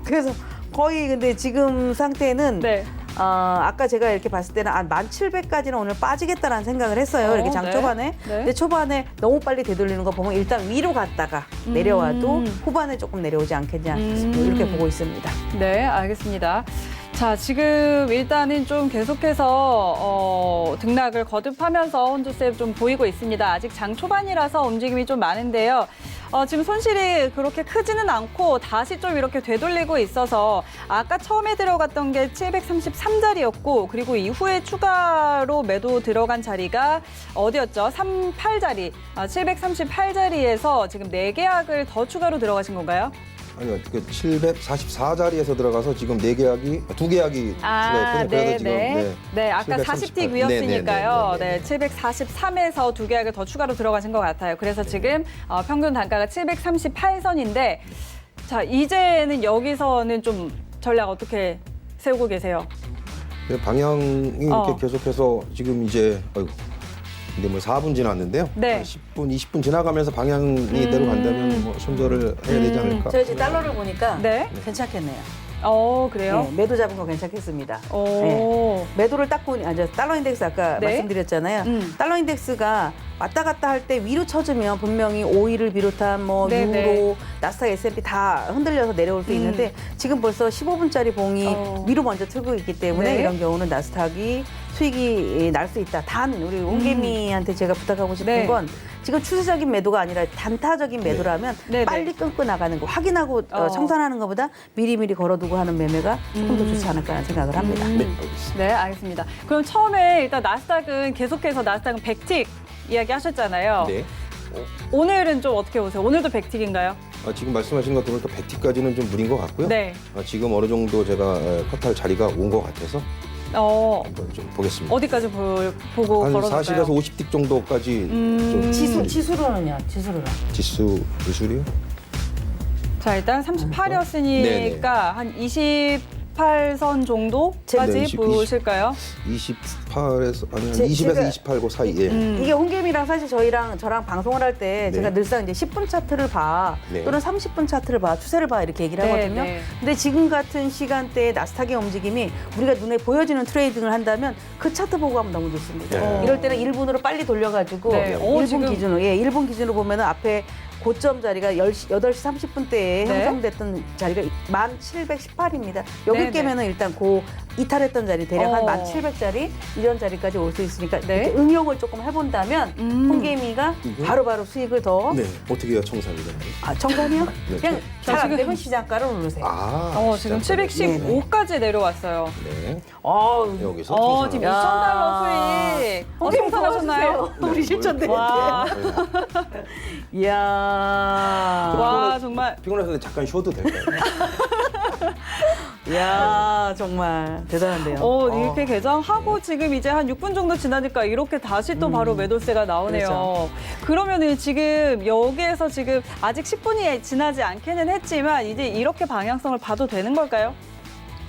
그래서 거의 근데 지금 상태는 네. 아까 제가 이렇게 봤을 때는 1700까지는 오늘 빠지겠다라는 생각을 했어요. 이렇게 장 네. 초반에. 네. 근데 초반에 너무 빨리 되돌리는 거 보면 일단 위로 갔다가 내려와도 후반에 조금 내려오지 않겠냐 이렇게 보고 있습니다. 네, 알겠습니다. 자, 지금 일단은 좀 계속해서 등락을 거듭하면서 혼조세 좀 보이고 있습니다. 아직 장 초반이라서 움직임이 좀 많은데요. 지금 손실이 그렇게 크지는 않고 다시 좀 이렇게 되돌리고 있어서 아까 처음에 들어갔던 게 733자리였고 그리고 이후에 추가로 매도 들어간 자리가 어디였죠? 38자리, 738자리에서 지금 4계약을 더 추가로 들어가신 건가요? 아니요, 그 744자리에서 들어가서 지금 2계약이 추가했거든요. 그래서 지금 네, 아까 40틱 위였으니까요. 네. 743에서 2계약을 더 추가로 들어가신 것 같아요. 그래서 지금 평균 단가가 738선인데, 자, 이제는 여기서는 좀 전략 어떻게 세우고 계세요? 방향이 어. 이렇게 계속해서 지금 이제 근데 뭐 4분 지났는데요. 네. 10분, 20분 지나가면서 방향이 이대로 간다면 뭐 손절을 해야 되지 않을까. 저 이제 달러를 보니까 네. 괜찮겠네요. 그래요? 네, 매도 잡은 거 괜찮겠습니다. 오. 네. 매도를 딱 보니, 달러 인덱스 아까 네. 말씀드렸잖아요. 달러 인덱스가 왔다 갔다 할 때 위로 쳐주면 분명히 오일을 비롯한 뭐 네, 유로, 네. 나스닥, S&P 다 흔들려서 내려올 수 있는데 지금 벌써 15분짜리 봉이 위로 먼저 틀고 있기 때문에 네. 이런 경우는 나스닥이 수익이 날 수 있다. 단 우리 옹개미한테 제가 부탁하고 싶은 네. 건 지금 추세적인 매도가 아니라 단타적인 매도라면 네, 네. 빨리 끊고 나가는 거 확인하고 청산하는 것보다 미리미리 걸어두고 하는 매매가 조금 더 좋지 않을까 하는 생각을 합니다. 네, 알겠습니다. 네, 알겠습니다. 그럼 처음에 일단 나스닥은 계속해서 나스닥은 100틱 이야기 하셨잖아요. 네. 오늘은 좀 어떻게 보세요? 오늘도 100틱인가요? 지금 말씀하신 것 보니까 100T까지는 좀 무리인 것 같고요. 네. 지금 어느 정도 제가 커탈 자리가 온 것 같아서 한번 좀 보겠습니다. 어디까지 보고 한 걸어볼까요? 40에서 50틱 정도까지 좀 지수로는요? 지수로는? 지수 기술이요? 자, 일단 38이었으니까 한 28선 정도까지 네, 20, 보실까요? 28에서 아니 한 제- 20에서 제가- 28 그 사이에 이게 홍게임이랑 사실 저랑 방송을 할 때 네. 제가 늘상 이제 10분 차트를 봐 네. 또는 30분 차트를 봐 추세를 봐 이렇게 얘기를 네, 하거든요. 네. 근데 지금 같은 시간대에 나스닥의 움직임이 우리가 눈에 보여지는 트레이딩을 한다면 그 차트 보고 하면 너무 좋습니다. 네. 이럴 때는 1분으로 빨리 돌려가지고 네. 1분 지금- 기준으로 1분 기준으로 보면은 앞에 고점 자리가 8시 30분대에 네. 형성됐던 자리가 1718입니다. 여기 네, 깨면은 일단 이탈했던 자리 대략 한 어. 1700짜리 이런 자리까지 올 수 있으니까 네. 이렇게 응용을 조금 해본다면 홍게임이가 바로바로 수익을 더 네 어떻게 해야 청산이 되나요? 정산이요? 네. 그냥 잘 안 지금- 되면 시장가를 누르세요. 지금 시작하네. 715까지 내려왔어요. 네. 어우, 여기서 지금 청산. 2,000달러 수익. 청산하셨나요? 우리 실전대. 와, 이야. 와, 정말. 피곤해서 잠깐 쉬어도 될까요? 이야, 정말 대단한데요. 이렇게 개장하고 지금 이제 한 6분 정도 지나니까 이렇게 다시 또 바로 매도세가 나오네요. 그렇죠. 그러면은 지금 여기에서 지금 아직 10분이 지나지 않기는 했지만 이제 이렇게 방향성을 봐도 되는 걸까요?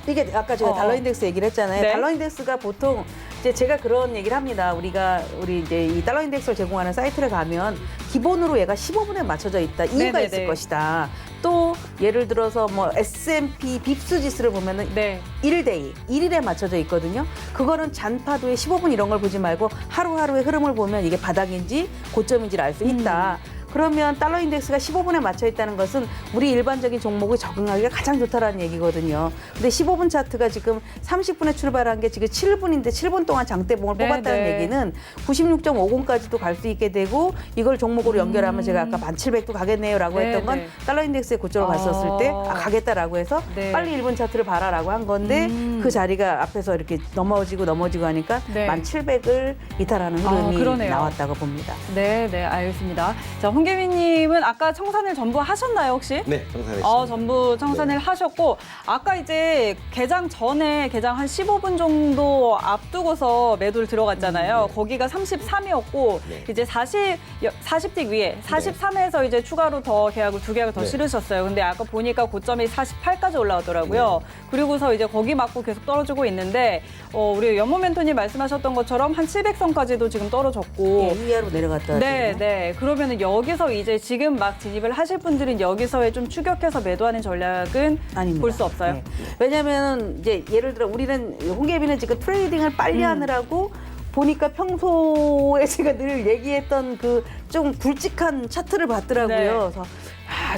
이게 아까 제가 달러 인덱스 얘기를 했잖아요. 네. 달러 인덱스가 보통 이제 제가 그런 얘기를 합니다. 우리 이제 이 달러 인덱스를 제공하는 사이트를 가면 기본으로 얘가 15분에 맞춰져 있다. 이유가 네네네. 있을 것이다. 또 예를 들어서 뭐 S&P 빕스 지수를 보면은 네. 1대2, 1일에 맞춰져 있거든요. 그거는 잔파도에 15분 이런 걸 보지 말고 하루하루의 흐름을 보면 이게 바닥인지 고점인지를 알 수 있다. 그러면 달러 인덱스가 15분에 맞춰 있다는 것은 우리 일반적인 종목을 적응하기가 가장 좋다라는 얘기거든요. 근데 15분 차트가 지금 30분에 출발한 게 지금 7분인데 7분 동안 장대봉을 네, 뽑았다는 네. 얘기는 96.50까지도 갈 수 있게 되고 이걸 종목으로 연결하면 제가 아까 1700도 가겠네요라고 네, 했던 건 네. 달러 인덱스의 고점을 봤었을 때 가겠다라고 해서 네. 빨리 1분 차트를 봐라라고 한 건데 그 자리가 앞에서 이렇게 넘어지고 하니까 네. 1700을 이탈하는 흐름이 그러네요. 나왔다고 봅니다. 네, 알겠습니다. 자, 홍계민님은 아까 청산을 전부 하셨나요, 혹시? 네, 청산했습니다. 전부 청산을 하셨고 아까 이제 개장 전에 개장 한 15분 정도 앞두고서 매도를 들어갔잖아요. 거기가 33이었고 네. 이제 40틱 위에 43에서 이제 추가로 더 계약을 2계약을 더 네. 실으셨어요. 근데 아까 보니까 고점이 48까지 올라오더라고요. 그리고서 이제 거기 맞고 계속 떨어지고 있는데 우리 연모 멘토님 말씀하셨던 것처럼 한 700선까지도 지금 떨어졌고 예, 이하로 내려갔다. 네. 그러면은 여기서 이제 지금 막 진입을 하실 분들은 여기서의 좀 추격해서 매도하는 전략은 아닙니다. 볼 수 없어요. 네. 왜냐하면 이제 예를 들어 우리는 홍계비는 지금 트레이딩을 빨리 하느라고 보니까 평소에 제가 늘 얘기했던 그 좀 굵직한 차트를 봤더라고요. 네. 그래서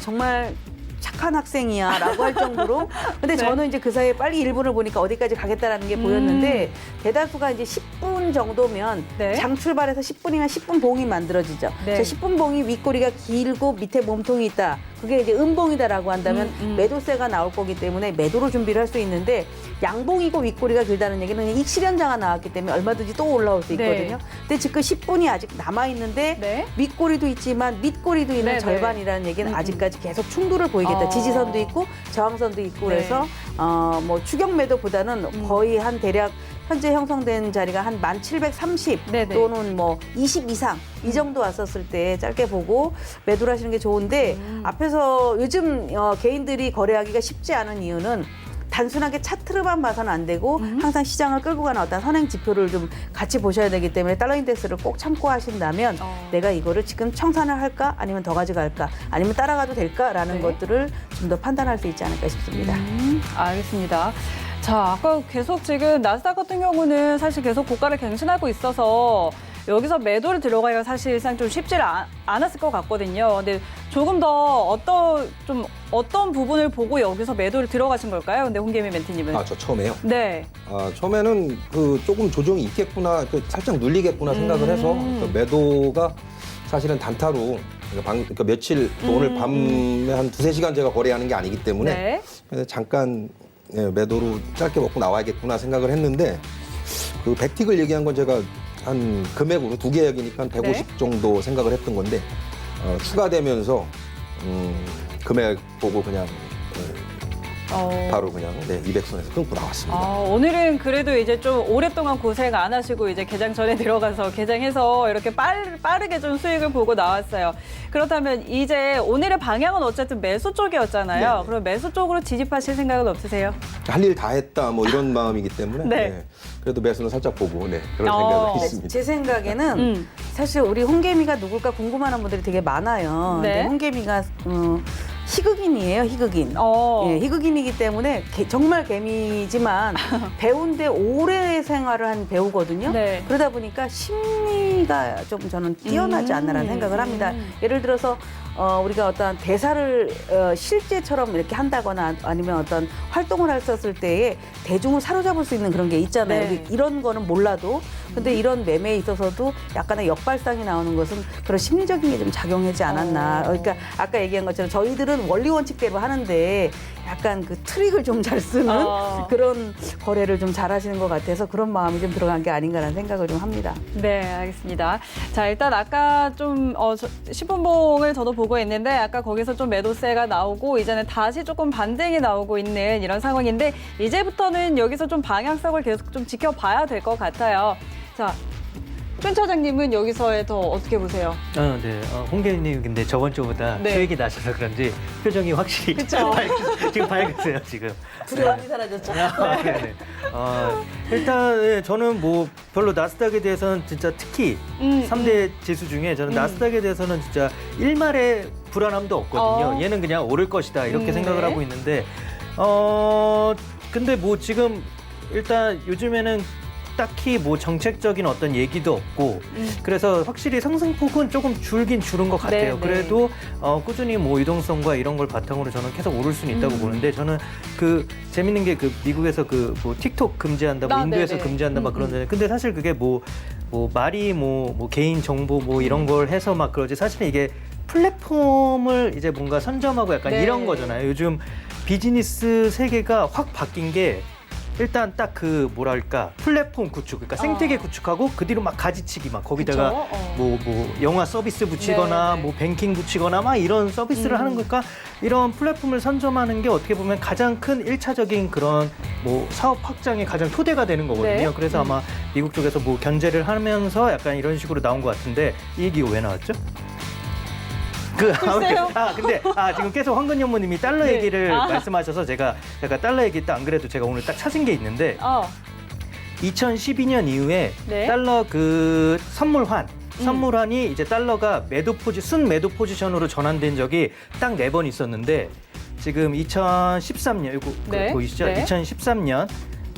정말 착한 학생이야라고 할 정도로. 근데 네. 저는 이제 그 사이에 빨리 1분을 보니까 어디까지 가겠다라는 게 보였는데 대다수가 이제 10분 정도면 네. 장 출발해서 10분이면 10분 봉이 만들어지죠. 네. 자, 10분 봉이 윗꼬리가 길고 밑에 몸통이 있다. 그게 이제 음봉이다라고 한다면 매도세가 나올 거기 때문에 매도로 준비를 할 수 있는데 양봉이고 윗꼬리가 길다는 얘기는 익실현자가 나왔기 때문에 얼마든지 또 올라올 수 있거든요. 네. 근데 지금 10분이 아직 남아 있는데 네. 윗꼬리도 있지만 밑꼬리도 있는 네, 절반이라는 얘기는 아직까지 계속 충돌을 보이겠다. 어. 지지선도 있고 저항선도 있고 네. 그래서 뭐 추격 매도보다는 거의 한 대략 현재 형성된 자리가 한 1730 네네. 또는 뭐 20 이상 이 정도 왔었을 때 짧게 보고 매도를 하시는 게 좋은데 앞에서 요즘 개인들이 거래하기가 쉽지 않은 이유는 단순하게 차트로만 봐서는 안 되고 항상 시장을 끌고 가는 어떤 선행 지표를 좀 같이 보셔야 되기 때문에 달러 인덱스를 꼭 참고하신다면 내가 이거를 지금 청산을 할까 아니면 더 가져갈까 아니면 따라가도 될까라는 네. 것들을 좀 더 판단할 수 있지 않을까 싶습니다. 알겠습니다. 자, 아까 계속 지금 나스닥 같은 경우는 사실 계속 고가를 갱신하고 있어서 여기서 매도를 들어가기가 사실상 좀 쉽지 않았을 것 같거든요. 근데 조금 더 어떤 부분을 보고 여기서 매도를 들어가신 걸까요? 근데 홍계미 멘티님은? 저 처음에요. 네. 처음에는 그 조금 조정이 있겠구나, 살짝 눌리겠구나 생각을 해서 그 매도가 사실은 단타로 그러니까 며칠 또 오늘 밤에 한 2-3시간 제가 거래하는 게 아니기 때문에 네. 그래서 잠깐 매도로 짧게 먹고 나와야겠구나 생각을 했는데 그 백틱을 얘기한 건 제가 한 금액으로 2계약이니까 한 150 네. 정도 생각을 했던 건데 추가되면서 금액 보고 그냥 바로 그냥 200선에서 끊고 나왔습니다. 오늘은 그래도 이제 좀 오랫동안 고생 안 하시고 이제 개장 전에 들어가서 개장해서 이렇게 빠르게 좀 수익을 보고 나왔어요. 그렇다면 이제 오늘의 방향은 어쨌든 매수 쪽이었잖아요. 네네. 그럼 매수 쪽으로 진입하실 생각은 없으세요? 할 일 다 했다 뭐 이런 마음이기 때문에 네. 그래도 매수는 살짝 보고 그런 어. 생각을 했습니다. 제 생각에는 사실 우리 홍계미가 누굴까 궁금해하는 분들이 되게 많아요. 네. 근데 홍계미가 희극인이에요, 희극인. 예, 희극인이기 때문에 정말 개미지만 배우인데 오래 생활을 한 배우거든요. 네. 그러다 보니까 심리가 좀 저는 뛰어나지 않나라는 생각을 합니다. 예를 들어서 우리가 어떤 대사를 실제처럼 이렇게 한다거나 아니면 어떤 활동을 했었을 때에 대중을 사로잡을 수 있는 그런 게 있잖아요. 네. 우리 이런 거는 몰라도 근데 이런 매매에 있어서도 약간의 역발상이 나오는 것은 그런 심리적인 게 좀 작용하지 않았나. 그러니까 아까 얘기한 것처럼 저희들은 원리 원칙대로 하는데 약간 그 트릭을 좀 잘 쓰는 그런 거래를 좀 잘하시는 것 같아서 그런 마음이 좀 들어간 게 아닌가라는 생각을 좀 합니다. 네, 알겠습니다. 자, 일단 아까 좀 10분봉을 저도 보고 있는데 아까 거기서 좀 매도세가 나오고 이제는 다시 조금 반등이 나오고 있는 이런 상황인데 이제부터는 여기서 좀 방향성을 계속 좀 지켜봐야 될 것 같아요. 자, 쭌 차장님은 여기서의 더 어떻게 보세요? 네. 홍계님 근데 저번 주보다 네. 수익이 나셔서 그런지 표정이 확실히 그쵸? 지금 밝으세요 지금. 두려움이 사라졌죠. 네. 일단 저는 뭐 별로 나스닥에 대해서는 진짜 특히 3대 지수 중에 저는 나스닥에 대해서는 진짜 일말의 불안함도 없거든요. 얘는 그냥 오를 것이다 이렇게 생각을 네. 하고 있는데 근데 뭐 지금 일단 요즘에는 딱히 뭐 정책적인 어떤 얘기도 없고 그래서 확실히 상승폭은 조금 줄긴 줄은 것 같아요. 네, 네. 그래도 꾸준히 뭐 유동성과 이런 걸 바탕으로 저는 계속 오를 수는 있다고 보는데 저는 그 재밌는 게 그 미국에서 그 뭐 틱톡 금지한다, 뭐 인도에서 네네. 금지한다 막 그러는데 근데 사실 그게 뭐 말이 뭐 개인 정보 뭐 이런 걸 해서 막 그러지 사실은 이게 플랫폼을 이제 뭔가 선점하고 약간 네. 이런 거잖아요. 요즘 비즈니스 세계가 확 바뀐 게 일단 딱 그 뭐랄까 플랫폼 구축, 그러니까 생태계 구축하고 그 뒤로 막 가지치기 막 거기다가 그쵸? 뭐 영화 서비스 붙이거나 네, 네. 뭐 뱅킹 붙이거나 막 이런 서비스를 하는 거니까 이런 플랫폼을 선점하는 게 어떻게 보면 가장 큰 1차적인 그런 뭐 사업 확장의 가장 토대가 되는 거거든요. 네. 그래서 아마 미국 쪽에서 뭐 견제를 하면서 약간 이런 식으로 나온 것 같은데 이 얘기가 왜 나왔죠? 글쎄요. 근데 지금 계속 황근 연모님이 달러 네. 얘기를 말씀하셔서 제가 달러 얘기 딱 안 그래도 제가 오늘 딱 찾은 게 있는데 2012년 이후에 네. 달러 그 선물환이 이제 달러가 순 매도 포지션으로 전환된 적이 딱 4번 있었는데 지금 2013년 이거 네. 보이시죠? 네. 2013년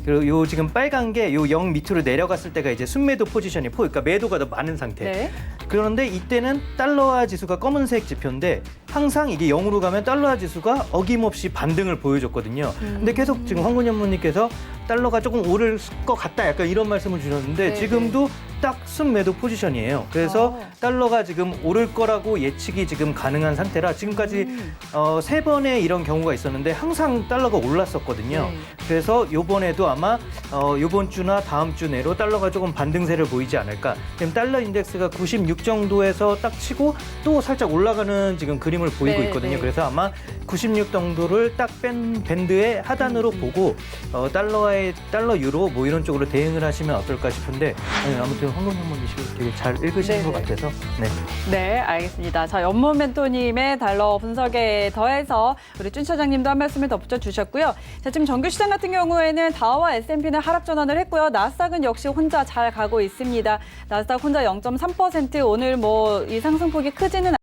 그리고 요 지금 빨간 게 요 0 밑으로 내려갔을 때가 이제 순매도 포지션이 그러니까 매도가 더 많은 상태. 네. 그런데 이때는 달러화 지수가 검은색 지표인데 항상 이게 0으로 가면 달러화 지수가 어김없이 반등을 보여줬거든요. 근데 계속 지금 황군 연무님께서 달러가 조금 오를 것 같다 약간 이런 말씀을 주셨는데 네, 지금도 딱 순매도 포지션이에요. 그래서 달러가 지금 오를 거라고 예측이 지금 가능한 상태라 지금까지 3번의 이런 경우가 있었는데 항상 달러가 올랐었거든요. 네. 그래서 요번에도 아마 요번 주나 다음 주 내로 달러가 조금 반등세를 보이지 않을까. 지금 달러 인덱스가 96 정도에서 딱 치고 또 살짝 올라가는 지금 그림을 보이고 네, 있거든요. 네. 그래서 아마 96 정도를 딱 뺀 밴드의 하단으로 보고 달러 유로 뭐 이런 쪽으로 대응을 하시면 어떨까 싶은데 아무튼 황금연문 이슈 되게 잘 읽으시는 것 같아서. 네. 네, 알겠습니다. 자, 연문 멘토님의 달러 분석에 더해서 우리 준 차장님도 한 말씀을 덧붙여 주셨고요. 자, 지금 정규 시장 같은 경우에는 다우와 S&P는 하락 전환을 했고요. 나스닥은 역시 혼자 잘 가고 있습니다. 나스닥 혼자 0.3%, 오늘 뭐 이 상승폭이 크지는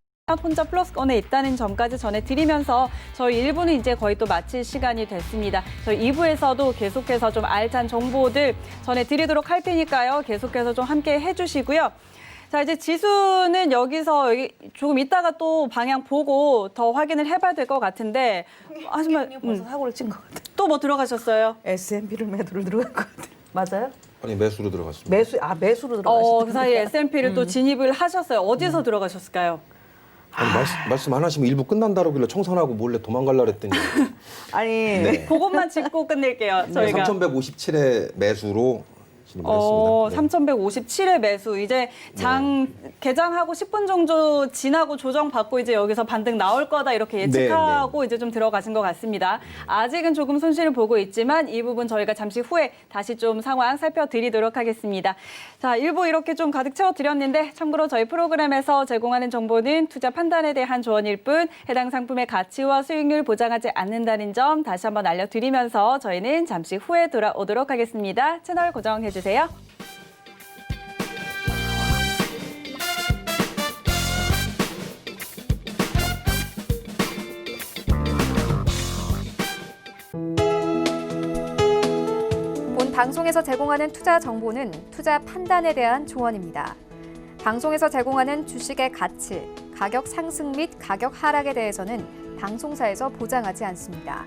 혼자 플러스권에 있다는 점까지 전해드리면서 저희 1부는 이제 거의 또 마칠 시간이 됐습니다. 저희 2부에서도 계속해서 좀 알찬 정보들 전해드리도록 할 테니까요. 계속해서 좀 함께 해주시고요. 자, 이제 지수는 여기서 조금 이따가 또 방향 보고 더 확인을 해봐야 될 것 같은데. 하지만 벌써 사고를 친 것 같아요. 또 뭐 들어가셨어요? S&P를 매도를 들어간 것 같아요. 맞아요? 아니 매수로 들어갔습니다. 매수로 들어가셨던 그 사이에 S&P를 또 진입을 하셨어요. 어디서 들어가셨을까요? 아니, 말씀 안 하시면 일부 끝난다 그러길래 청산하고 몰래 도망갈라 그랬더니 아니, 네. 그것만 짚고 끝낼게요. 저희가. 3,157의 매수로 진입을 했습니다. 네. 3,157의 매수. 이제 장 개장하고 10분 정도 지나고 조정받고 이제 여기서 반등 나올 거다 이렇게 예측하고 이제 좀 들어가신 것 같습니다. 아직은 조금 손실을 보고 있지만 이 부분 저희가 잠시 후에 다시 좀 상황 살펴드리도록 하겠습니다. 자, 일부 이렇게 좀 가득 채워드렸는데 참고로 저희 프로그램에서 제공하는 정보는 투자 판단에 대한 조언일 뿐 해당 상품의 가치와 수익률 보장하지 않는다는 점 다시 한번 알려드리면서 저희는 잠시 후에 돌아오도록 하겠습니다. 채널 고정해 주세요. 본 방송에서 제공하는 투자 정보는 투자 판단에 대한 조언입니다. 방송에서 제공하는 주식의 가치, 가격 상승 및 가격 하락에 대해서는 방송사에서 보장하지 않습니다.